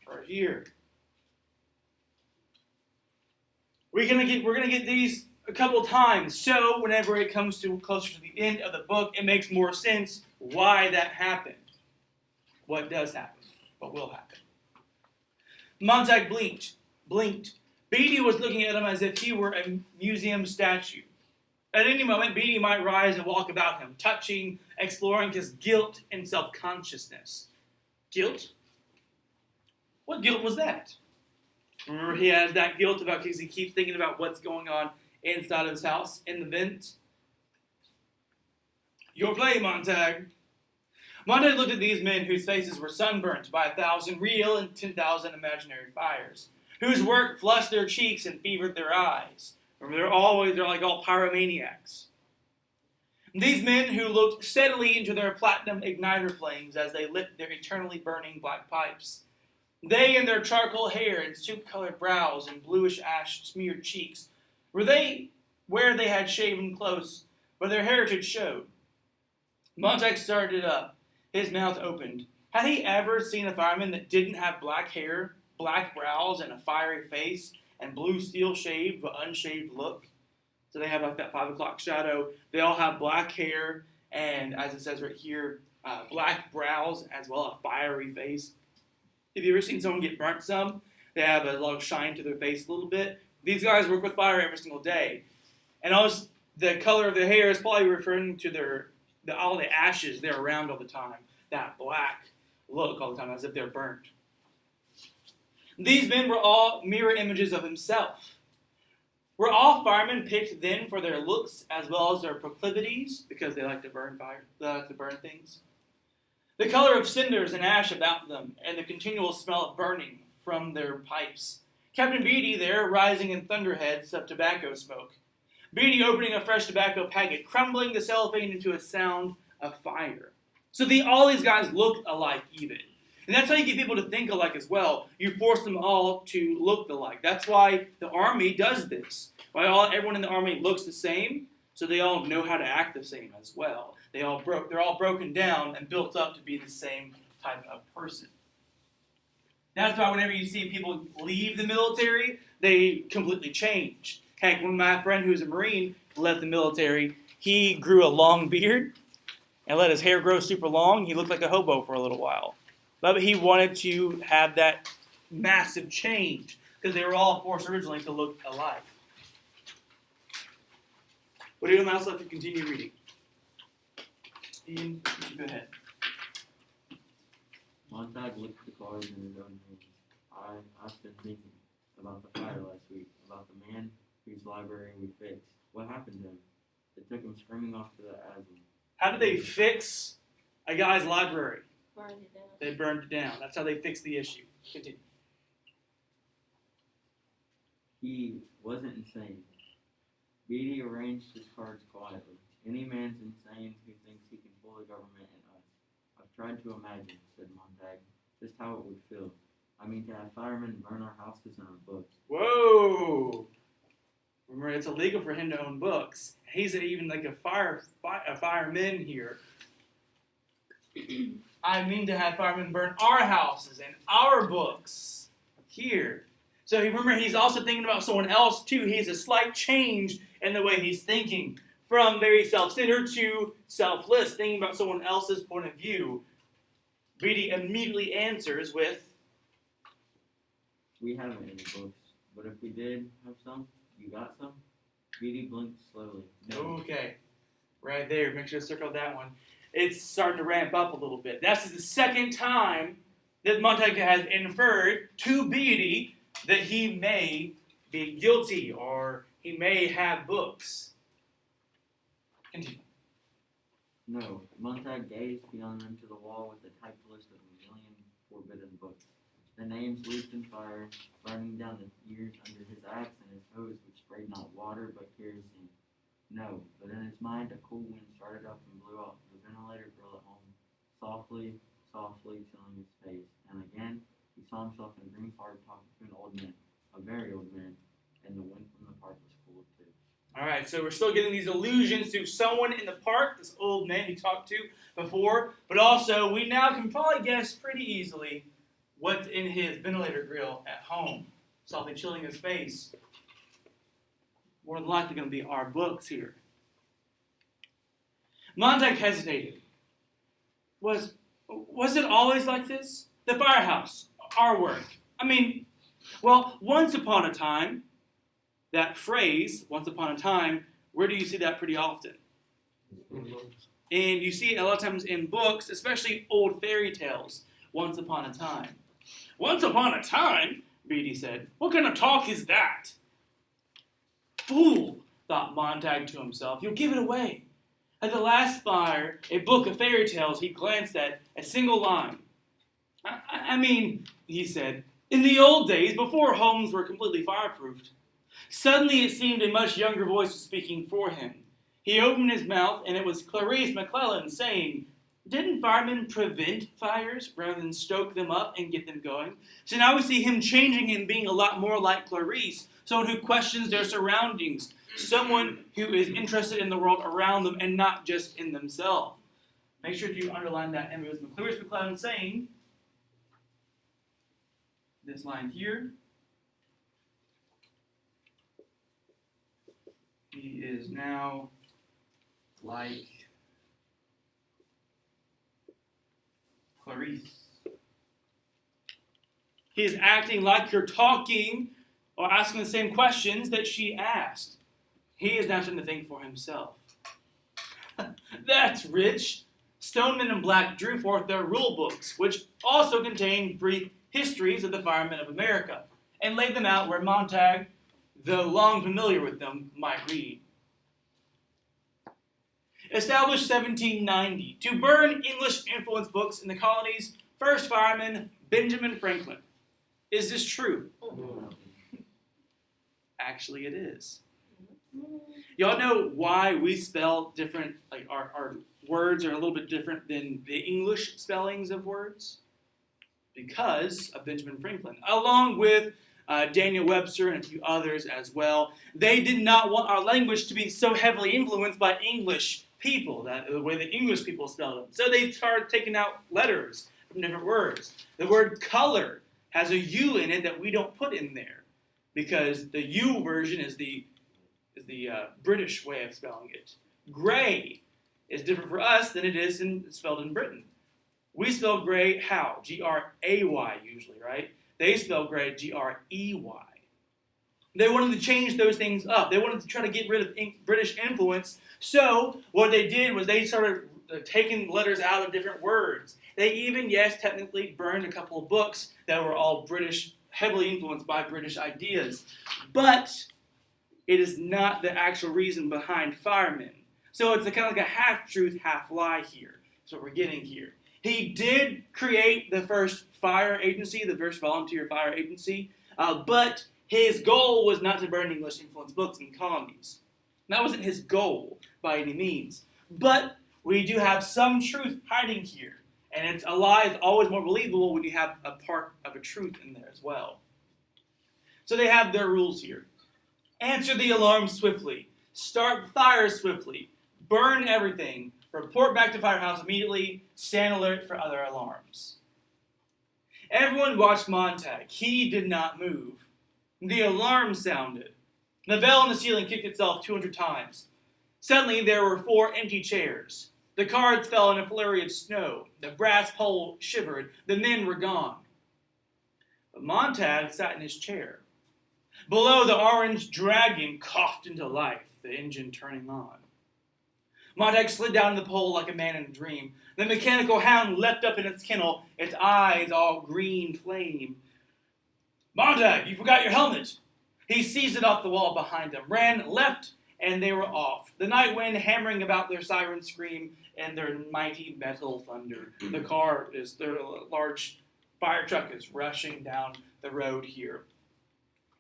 Right here. We're gonna get these a couple times, so whenever it comes to closer to the end of the book, it makes more sense why that happened. What does happen? What will happen? Montag blinked. Beatty was looking at him as if he were a museum statue. At any moment, Beatty might rise and walk about him, touching, exploring his guilt and self-consciousness. Guilt? What guilt was that? Remember, he has that guilt about because he keeps thinking about what's going on inside of his house, in the vent. Your play, Montag. Montag looked at these men whose faces were sunburnt by 1,000 real and 10,000 imaginary fires, whose work flushed their cheeks and fevered their eyes. Remember, they're like all pyromaniacs. These men who looked steadily into their platinum igniter flames as they lit their eternally burning black pipes. They and their charcoal hair and soup-colored brows and bluish ash smeared cheeks were they where they had shaven close, but their heritage showed. Montag started up, his mouth opened. Had he ever seen a fireman that didn't have black hair, black brows, and a fiery face, and blue steel shaved but unshaved look? So they have like that 5 o'clock shadow. They all have black hair, and as it says right here, black brows as well, a fiery face. Have you ever seen someone get burnt some? They have a little shine to their face a little bit. These guys work with fire every single day. And also, the color of their hair is probably referring to all the ashes they're around all the time. That black look all the time, as if they're burnt. These men were all mirror images of himself. Were all firemen picked then for their looks as well as their proclivities, because they like to burn fire, they like to burn things? The color of cinders and ash about them, and the continual smell of burning from their pipes. Captain Beatty there, rising in thunderheads of tobacco smoke. Beatty opening a fresh tobacco packet, crumbling the cellophane into a sound of fire. So all these guys look alike even. And that's how you get people to think alike as well. You force them all to look alike. That's why the army does this. Why everyone in the army looks the same, so they all know how to act the same as well. They're all broken down and built up to be the same type of person. That's why whenever you see people leave the military, they completely change. Heck, when my friend who's a Marine left the military, he grew a long beard and let his hair grow super long. He looked like a hobo for a little while. But he wanted to have that massive change because they were all forced originally to look alike. Would anyone else like to continue reading? Ian, you should go ahead. Montag looked at the cards in his own hands. I've been thinking about the fire last week, about the man whose library we fixed. What happened to him? They took him screaming off to the asylum. How did they fix a guy's library? Burned it down. They burned it down. That's how they fixed the issue. Continue. He wasn't insane. Beatty arranged his cards quietly. Any man's insane who thinks he can fool the government and us. I've tried to imagine, said Montag, just how it would feel. I mean, to have firemen burn our houses and our books. Whoa! Remember, it's illegal for him to own books. He's even like a fireman here. I mean to have firemen burn our houses and our books here. So remember, he's also thinking about someone else too. He has a slight change in the way he's thinking from very self-centered to selfless, thinking about someone else's point of view. Beatty immediately answers with, We haven't any books, but if we did have some, you got some? Beatty blinked slowly. No. okay, right there, make sure to circle that one. It's starting to ramp up a little bit. That's the second time that Montag has inferred to Beatty that he may be guilty or he may have books. Continue. No. Montag gazed beyond them to the wall with a typed list of a million forbidden books. The names leaped in fire, burning down the ears under his axe and his hose, which sprayed not water but kerosene. No, but in his mind a cool wind started up and blew off the ventilator grill at home, softly, chilling his face. And again, he saw himself in a green park talking to an old man, a very old man, and the wind from the park was cool too. All right, so we're still getting these allusions to someone in the park, this old man he talked to before, but also we now can probably guess pretty easily what's in his ventilator grill at home, softly chilling his face. More than likely going to be our books here. Montag hesitated. Was it always like this? The firehouse, our work. I mean, well, once upon a time, that phrase, once upon a time, where do you see that pretty often? And you see it a lot of times in books, especially old fairy tales, once upon a time. Once upon a time, Beatty said, what kind of talk is that? Fool, thought Montag to himself, you'll give it away. At the last fire, a book of fairy tales, he glanced at a single line. I mean, he said, In the old days, before homes were completely fireproofed, suddenly it seemed a much younger voice was speaking for him. He opened his mouth, and it was Clarice McClellan saying, "Didn't firemen prevent fires rather than stoke them up and get them going?" So now we see him changing and being a lot more like Clarice, someone who questions their surroundings, someone who is interested in the world around them and not just in themselves. Make sure you underline that. And it was Clarice McClellan saying this line here. He is now like Clarice. He is acting like you're talking or asking the same questions that she asked. He is now starting to think for himself. That's rich. Stoneman and Black drew forth their rule books, which also contained brief histories of the firemen of America, and laid them out where Montag, though long familiar with them, might read. Established 1790. To burn English influence books in the colonies, first fireman Benjamin Franklin. Is this true? Actually, it is. Y'all know why we spell different, like our words are a little bit different than the English spellings of words? Because of Benjamin Franklin, along with Daniel Webster and a few others as well. They did not want our language to be so heavily influenced by English people, the way the English people spell them. So they started taking out letters from different words. The word color has a U in it that we don't put in there because the U version is the British way of spelling it. Gray is different for us than it is spelled in Britain. We spell gray how? G-R-A-Y usually, right? They spell gray G-R-E-Y. They wanted to change those things up. They wanted to try to get rid of British influence. So what they did was they started taking letters out of different words. They even, yes, technically burned a couple of books that were all British, heavily influenced by British ideas. But it is not the actual reason behind firemen. So it's kind of like a half-truth, half-lie here. That's what we're getting here. He did create the first fire agency, the first volunteer fire agency, but his goal was not to burn English influence books in colonies. That wasn't his goal by any means. But we do have some truth hiding here. And a lie is always more believable when you have a part of a truth in there as well. So they have their rules here. Answer the alarm swiftly. Start fire swiftly. Burn everything. Report back to firehouse immediately. Stand alert for other alarms. Everyone watched Montag. He did not move. The alarm sounded. The bell on the ceiling kicked itself 200 times. Suddenly there were 4 empty chairs. The cards fell in a flurry of snow. The brass pole shivered. The men were gone. But Montag sat in his chair. Below, the orange dragon coughed into life, the engine turning on. Montag slid down the pole like a man in a dream. The mechanical hound leapt up in its kennel, its eyes all green flame. "Montag, you forgot your helmet!" He seized it off the wall behind him, ran left, and they were off. The night wind hammering about their siren scream and their mighty metal thunder. Their large fire truck is rushing down the road here.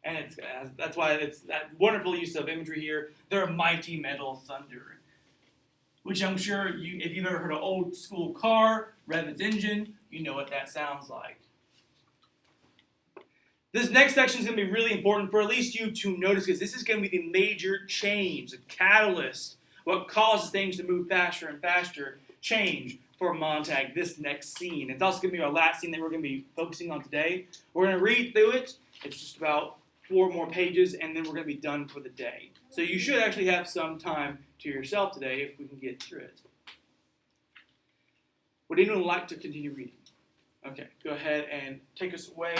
And that's why it's that wonderful use of imagery here. Their mighty metal thunder. Which I'm sure, if you've ever heard an old school car rev its engine, you know what that sounds like. This next section is going to be really important for at least you to notice, because this is going to be the major change, the catalyst, what causes things to move faster and faster, change for Montag, this next scene. It's also going to be our last scene that we're going to be focusing on today. We're going to read through it. It's just about 4 more pages, and then we're going to be done for the day. So you should actually have some time to yourself today if we can get through it. Would anyone like to continue reading? Okay, go ahead and take us away,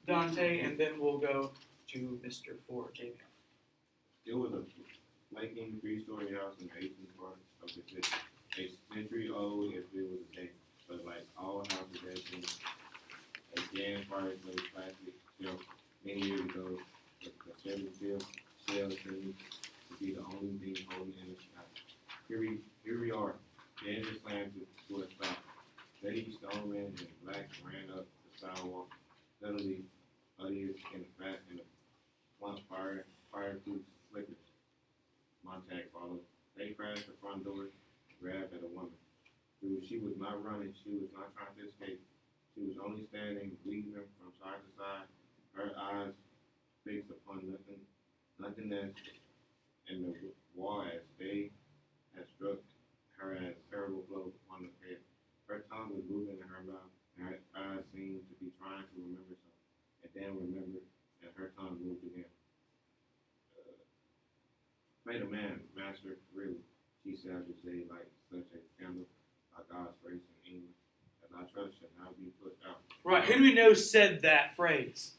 Dante, and then we'll go to Mr. Ford, J.B. It was a flanking 3-story house in the 18th part of the city. A century old if it was a day, but like all houses had been again fireplace plastic built many years ago. The seven shell seemed to be the only thing holding in the sky. Here we are. The engine slammed to a stop. Betty Stoneman and Black ran up the sidewalk. Suddenly, others in the fat and the plump fireproof flickers. Montag followed. They crashed the front door, grabbed at a woman. Dude, she was not running. She was not trying to escape. She was only standing, weaving from side to side, her eyes fixed upon nothingness in the wall as they had struck her as terrible blow upon the head. Her tongue was moving in her mouth, and her eyes seemed to be trying to remember something, and then remember, and her tongue moved again. Made a man, master, really, she savagely like such a candle by God's grace in England, as I trust shall now be put out. Right. Who do we know said that phrase?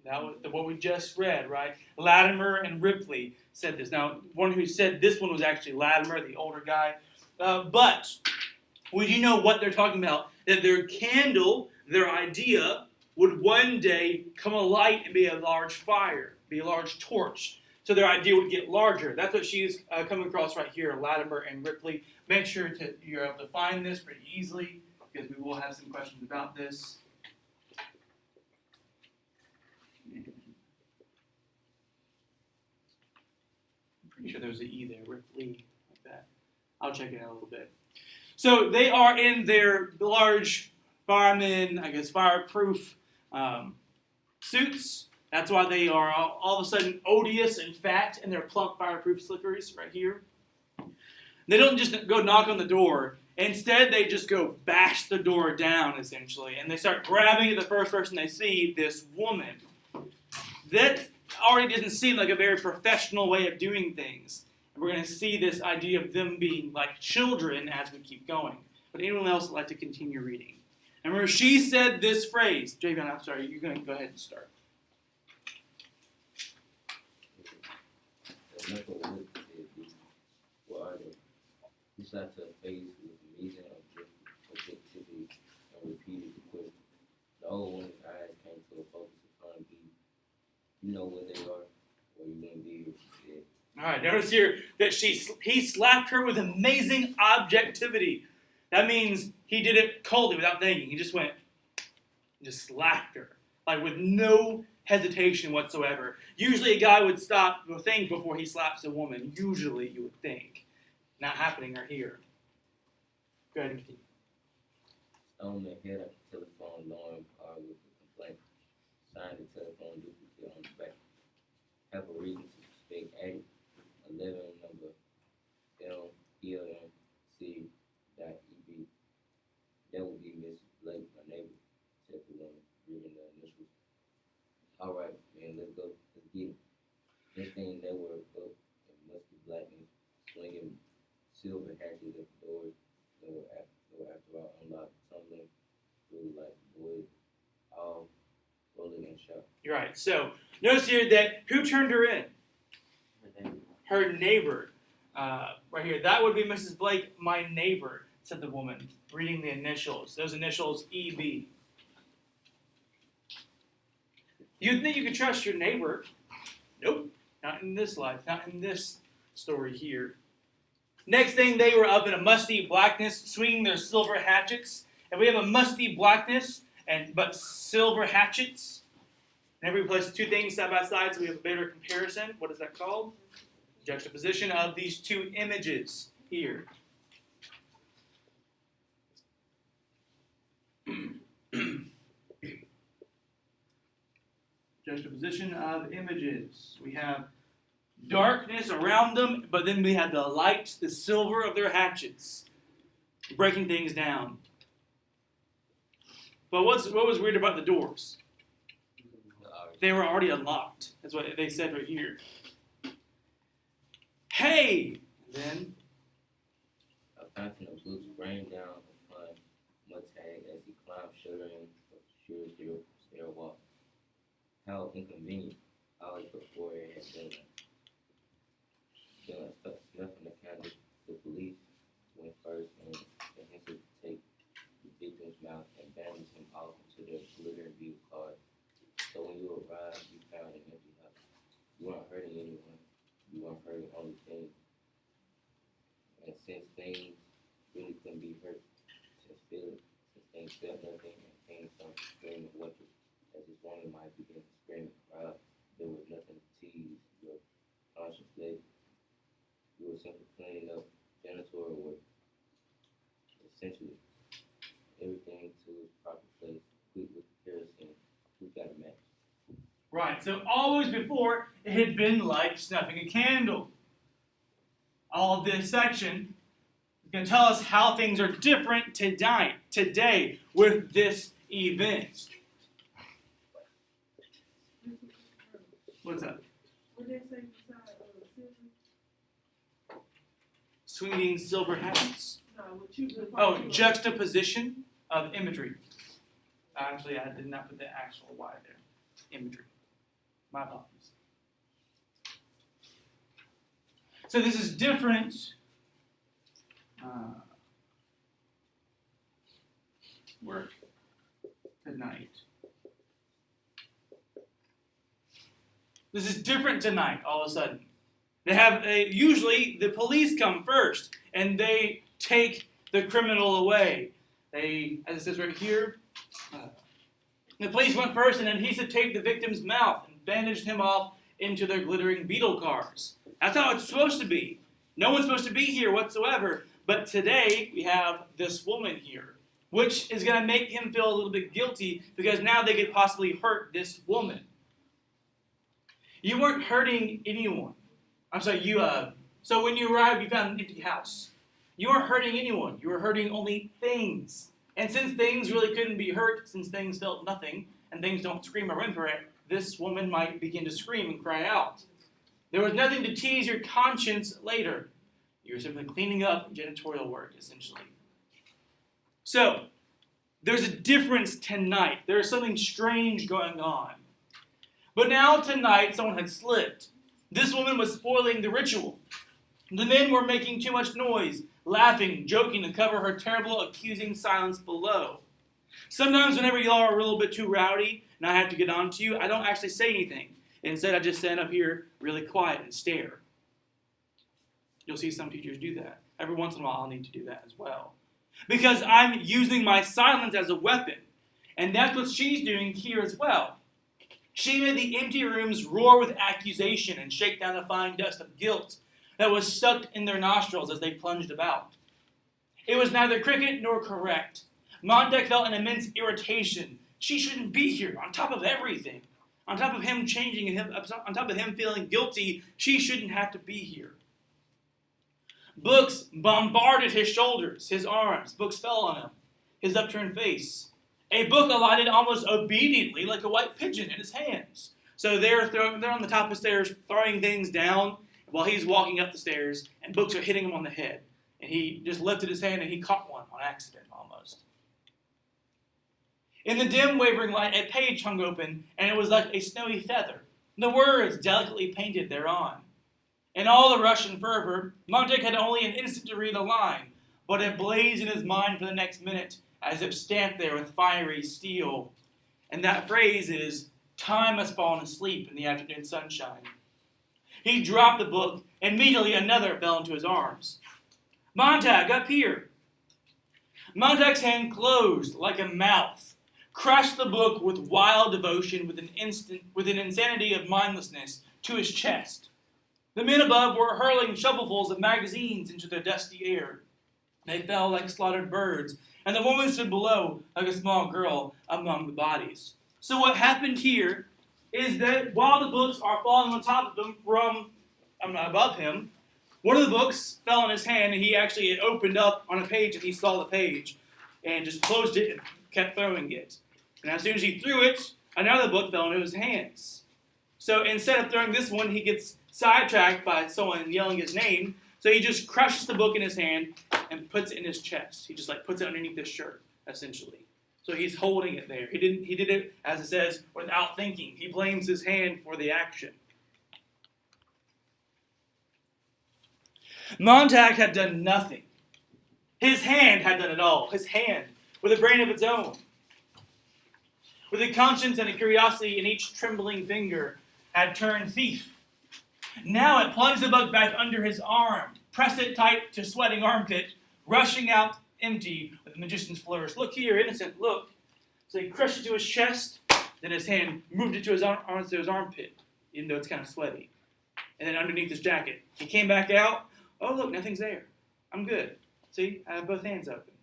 That was what we just read, right? Latimer and Ripley said this. Now, one who said this one was actually Latimer, the older guy. But we do know what they're talking about. That their candle, their idea, would one day come alight and be a large fire, be a large torch. So their idea would get larger. That's what she's coming across right here, Latimer and Ripley. Make sure you're able to find this pretty easily, because we will have some questions about this. Pretty sure there's an E there, Ripley, like that. I'll check it out a little bit. So they are in their large firemen, I guess, fireproof suits. That's why they are all of a sudden odious and fat in their plump fireproof slickers right here. They don't just go knock on the door. Instead, they just go bash the door down, essentially, and they start grabbing at the first person they see, this woman. That already doesn't seem like a very professional way of doing things. And we're going to see this idea of them being like children as we keep going. But anyone else would like to continue reading? And remember, she said this phrase. Javion, I'm sorry, you're going to go ahead and start. The mental look is what are they? He slapped her face with amazing objectivity and repeated the question. The old woman's eyes came to a focus upon me. You know where they are, or you wouldn't be here, she said. All right, notice here that he slapped her with amazing objectivity. That means he did it coldly without thinking. He just slapped her, like with no hesitation whatsoever. Usually a guy would stop to think before he slaps a woman. Usually you would think. Not happening right here. Go ahead and continue. On the head of the telephone alarm card with the complaint. Signed the telephone duplicate on the back. Have a reason to suspect Addie. 11 number LLMC.EB. That would be Miss Blake, my neighbor, said the woman, reading the initials. All right, man, let's go. Let's get it. Next thing they were up in musty blackness, swinging silver hatches at the doors. They were after all unlocked, tumbling through like wood, all rolling and shout. You're right. So notice here that who turned her in? Her neighbor. Right here. That would be Mrs. Blake, my neighbor, said the woman, reading the initials. Those initials, EB. You'd think you could trust your neighbor. Nope. Not in this life. Not in this story here. Next thing, they were up in a musty blackness, swinging their silver hatchets. And we have a musty blackness, but silver hatchets. Whenever we place two things side by side, so we have a better comparison. What is that called? Juxtaposition of these two images here. Juxtaposition of images. We have darkness around them, but then we have the light, the silver of their hatchets, breaking things down. But what was weird about the doors? They were already unlocked. That's what they said right here. Hey! And then A fountain of blue sprang down upon Mutag as he climbed shuddering up the sure stairwell. How inconvenient hours before it had been. Feeling snuffing the candle, the police went first and attempted to take the victim's mouth and bandage him off into their glittering view card. So when you arrived, you found an empty house. You weren't hurting anyone. You weren't hurting only things. And since things really couldn't be hurt, since essentially everything to its proper place. Quick with comparison, we got a match. Right, so always before, it had been like snuffing a candle. All of this section is going to tell us how things are different today with this event. What's up? What they say beside silver? Swinging silver hats. No, what you do. Oh, juxtaposition of imagery. Actually, I did not put the actual Y there. Imagery. My apologies. So this is different. Work tonight. This is different tonight, all of a sudden. Usually the police come first and they take the criminal away. As it says right here, the police went first and then he said take the victim's mouth and bandaged him off into their glittering beetle cars. That's how it's supposed to be. No one's supposed to be here whatsoever. But today we have this woman here, which is going to make him feel a little bit guilty because now they could possibly hurt this woman. You weren't hurting anyone. I'm sorry, so when you arrived, you found an empty house. You weren't hurting anyone. You were hurting only things. And since things really couldn't be hurt, since things felt nothing, and things don't scream or whimper, this woman might begin to scream and cry out. There was nothing to tease your conscience later. You were simply cleaning up janitorial work, essentially. So, there's a difference tonight. There is something strange going on. But now tonight, someone had slipped. This woman was spoiling the ritual. The men were making too much noise, laughing, joking to cover her terrible, accusing silence below. Sometimes whenever y'all are a little bit too rowdy and I have to get on to you, I don't actually say anything. Instead, I just stand up here really quiet and stare. You'll see some teachers do that. Every once in a while, I'll need to do that as well. Because I'm using my silence as a weapon. And that's what she's doing here as well. She made the empty rooms roar with accusation and shake down the fine dust of guilt that was sucked in their nostrils as they plunged about. It was neither cricket nor correct. Montek felt an immense irritation. She shouldn't be here, on top of everything. On top of him changing him, on top of him feeling guilty, she shouldn't have to be here. Books bombarded his shoulders, his arms. Books fell on him, his upturned face. A book alighted almost obediently like a white pigeon in his hands. So they're on the top of the stairs throwing things down while he's walking up the stairs, and books are hitting him on the head. And he just lifted his hand and he caught one on accident almost. In the dim, wavering light, a page hung open, and it was like a snowy feather, the words delicately painted thereon. In all the rush and fervor, Montek had only an instant to read a line, but it blazed in his mind for the next minute, as if stamped there with fiery steel. And that phrase is, "Time has fallen asleep in the afternoon sunshine." He dropped the book. Immediately another fell into his arms. "Montek, up here." Montek's hand closed like a mouth, crushed the book with wild devotion, with an insanity of mindlessness, to his chest. The men above were hurling shovelfuls of magazines into the dusty air. They fell like slaughtered birds, and the woman stood below like a small girl among the bodies. So what happened here is that while the books are falling on top of him from above him, one of the books fell in his hand, and he actually had opened up on a page, and he saw the page, and just closed it and kept throwing it. And as soon as he threw it, another book fell into his hands. So instead of throwing this one, he gets sidetracked by someone yelling his name, so he just crushes the book in his hand and puts it in his chest. He just puts it underneath his shirt, essentially. So he's holding it there. He did it, as it says, without thinking. He blames his hand for the action. Montek had done nothing. His hand had done it all. His hand, with a brain of its own. With a conscience and a curiosity in each trembling finger, had turned thief. Now it plunged the book back under his arm, pressed it tight to sweating armpit, rushing out empty with a magician's flourish. "Look here, innocent, look." So he crushed it to his chest, then his hand moved it to his armpit, even though it's kind of sweaty. And then underneath his jacket. He came back out. "Oh, look, nothing's there. I'm good. See, I have both hands open."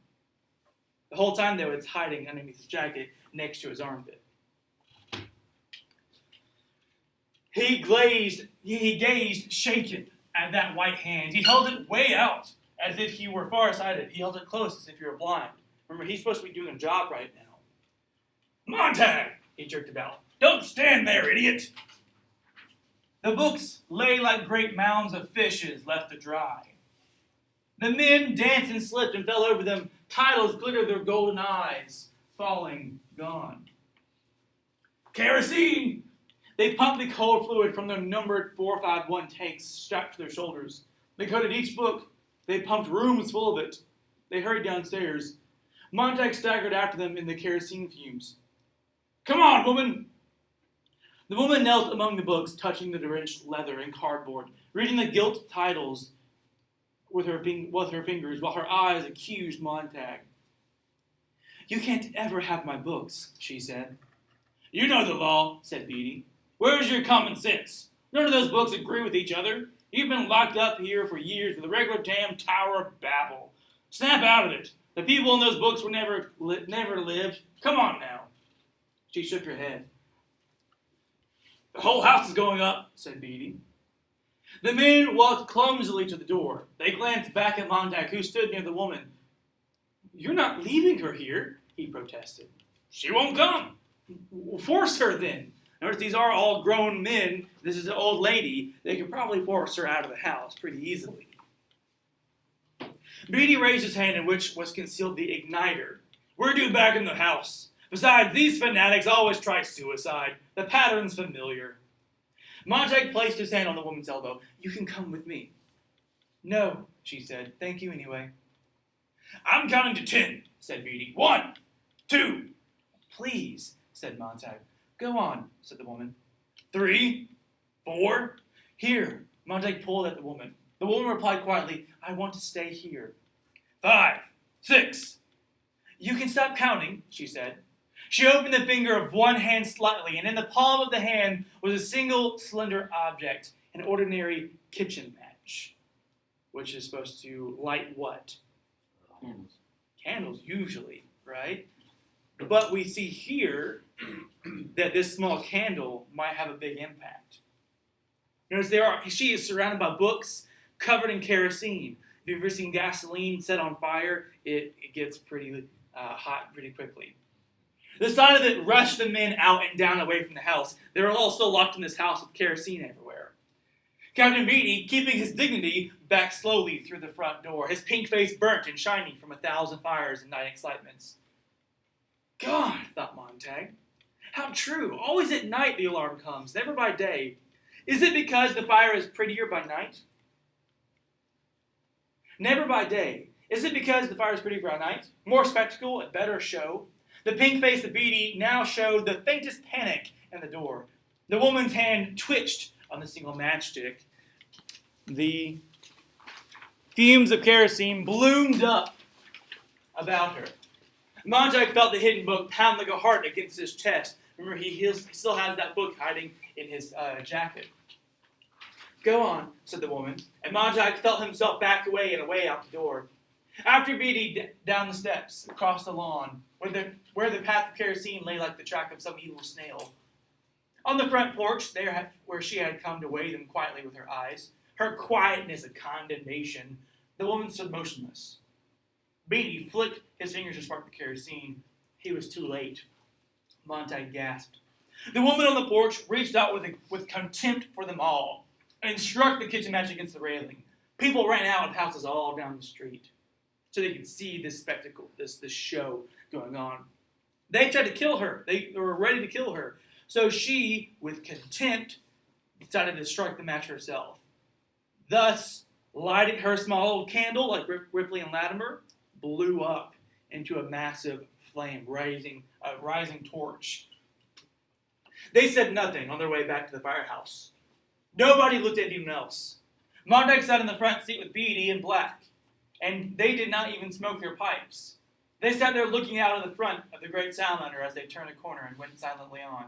The whole time, though, it's hiding underneath his jacket next to his armpit. He gazed shaken at that white hand. He held it way out, as if he were farsighted. He held it close, as if he were blind. Remember, he's supposed to be doing a job right now. Montag, he jerked about. Don't stand there, idiot! The books lay like great mounds of fishes left to dry. The men danced and slipped and fell over them. Titles glittered their golden eyes, falling, gone. Kerosene! They pumped the cold fluid from their numbered 451 tanks strapped to their shoulders. They coated each book. They pumped rooms full of it. They hurried downstairs. Montag staggered after them in the kerosene fumes. Come on, woman! The woman knelt among the books, touching the drenched leather and cardboard, reading the gilt titles with her fingers, while her eyes accused Montag. You can't ever have my books, she said. You know the law, said Beatty. Where's your common sense? None of those books agree with each other. You've been locked up here for years with a regular damn Tower of Babel. Snap out of it. The people in those books were never lived. Come on now. She shook her head. The whole house is going up, said Beatty. The men walked clumsily to the door. They glanced back at Montag, who stood near the woman. You're not leaving her here, he protested. She won't come. Force her then. Notice these are all grown men. This is an old lady. They could probably force her out of the house pretty easily. Beatty raised his hand in which was concealed the igniter. We're due back in the house. Besides, these fanatics always try suicide. The pattern's familiar. Montag placed his hand on the woman's elbow. You can come with me. No, she said. Thank you anyway. I'm counting to 10, said Beatty. 1, 2. Please, said Montag. Go on, said the woman. 3, 4. Here, Montag pulled at the woman. The woman replied quietly, I want to stay here. 5, 6. You can stop counting, she said. She opened the finger of one hand slightly, and in the palm of the hand was a single slender object, an ordinary kitchen match, which is supposed to light what? Candles. Candles, usually, right? But we see here that this small candle might have a big impact. Notice she is surrounded by books covered in kerosene. If you've ever seen gasoline set on fire, it gets pretty hot pretty quickly. The sight of it rushed the men out and down away from the house. They were all still locked in this house with kerosene everywhere. Captain Beatty, keeping his dignity, backed slowly through the front door, his pink face burnt and shining from 1,000 fires and night excitements. God, thought Montag, how true. Always at night the alarm comes, never by day. Is it because the fire is prettier by night? Never by day. Is it because the fire is prettier by night? More spectacle and better show? The pink face of Beatty now showed the faintest panic in the door. The woman's hand twitched on the single matchstick. The fumes of kerosene bloomed up about her. Montag felt the hidden book pound like a heart against his chest. Remember, he still has that book hiding in his jacket. Go on, said the woman, and Montag felt himself back away and away out the door. After Beatty down the steps, across the lawn, where the path of kerosene lay like the track of some evil snail. On the front porch, where she had come to weigh them quietly with her eyes, her quietness a condemnation, the woman stood motionless. Beatty flicked his fingers to spark the kerosene. He was too late. Montag gasped. The woman on the porch reached out with contempt for them all and struck the kitchen match against the railing. People ran out of houses all down the street so they could see this spectacle, this show going on. They tried to kill her. They were ready to kill her. So she, with contempt, decided to strike the match herself. Thus, lighting her small old candle like Ripley and Latimer, blew up into a massive flame, a rising torch. They said nothing on their way back to the firehouse. Nobody looked at anyone else. Montag sat in the front seat with Beatty and Black, and they did not even smoke their pipes. They sat there looking out of the front of the great Soundlander as they turned a corner and went silently on.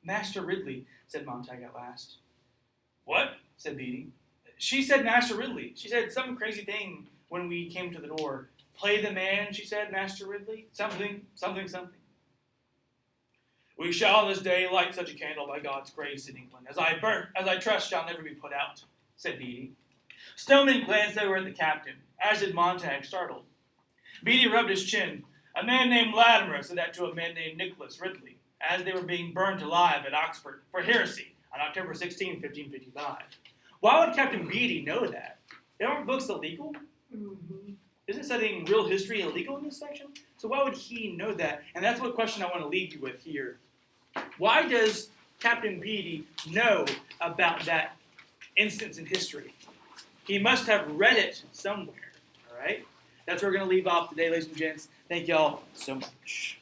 Master Ridley, said Montag at last. What? Said Beatty. She said Master Ridley. She said some crazy thing when we came to the door. Play the man, she said, Master Ridley. Something, something, something. We shall this day light such a candle by God's grace in England, as I trust shall never be put out, said Beatty. Stoneman glanced over at the captain, as did Montag, startled. Beatty rubbed his chin. A man named Latimer said that to a man named Nicholas Ridley, as they were being burned alive at Oxford for heresy on October 16, 1555. Why would Captain Beatty know that? Aren't books illegal? Isn't studying real history illegal in this section? So why would he know that? And that's what question I want to leave you with here. Why does Captain Beatty know about that instance in history? He must have read it somewhere, all right? That's where we're going to leave off today, ladies and gents. Thank y'all so much.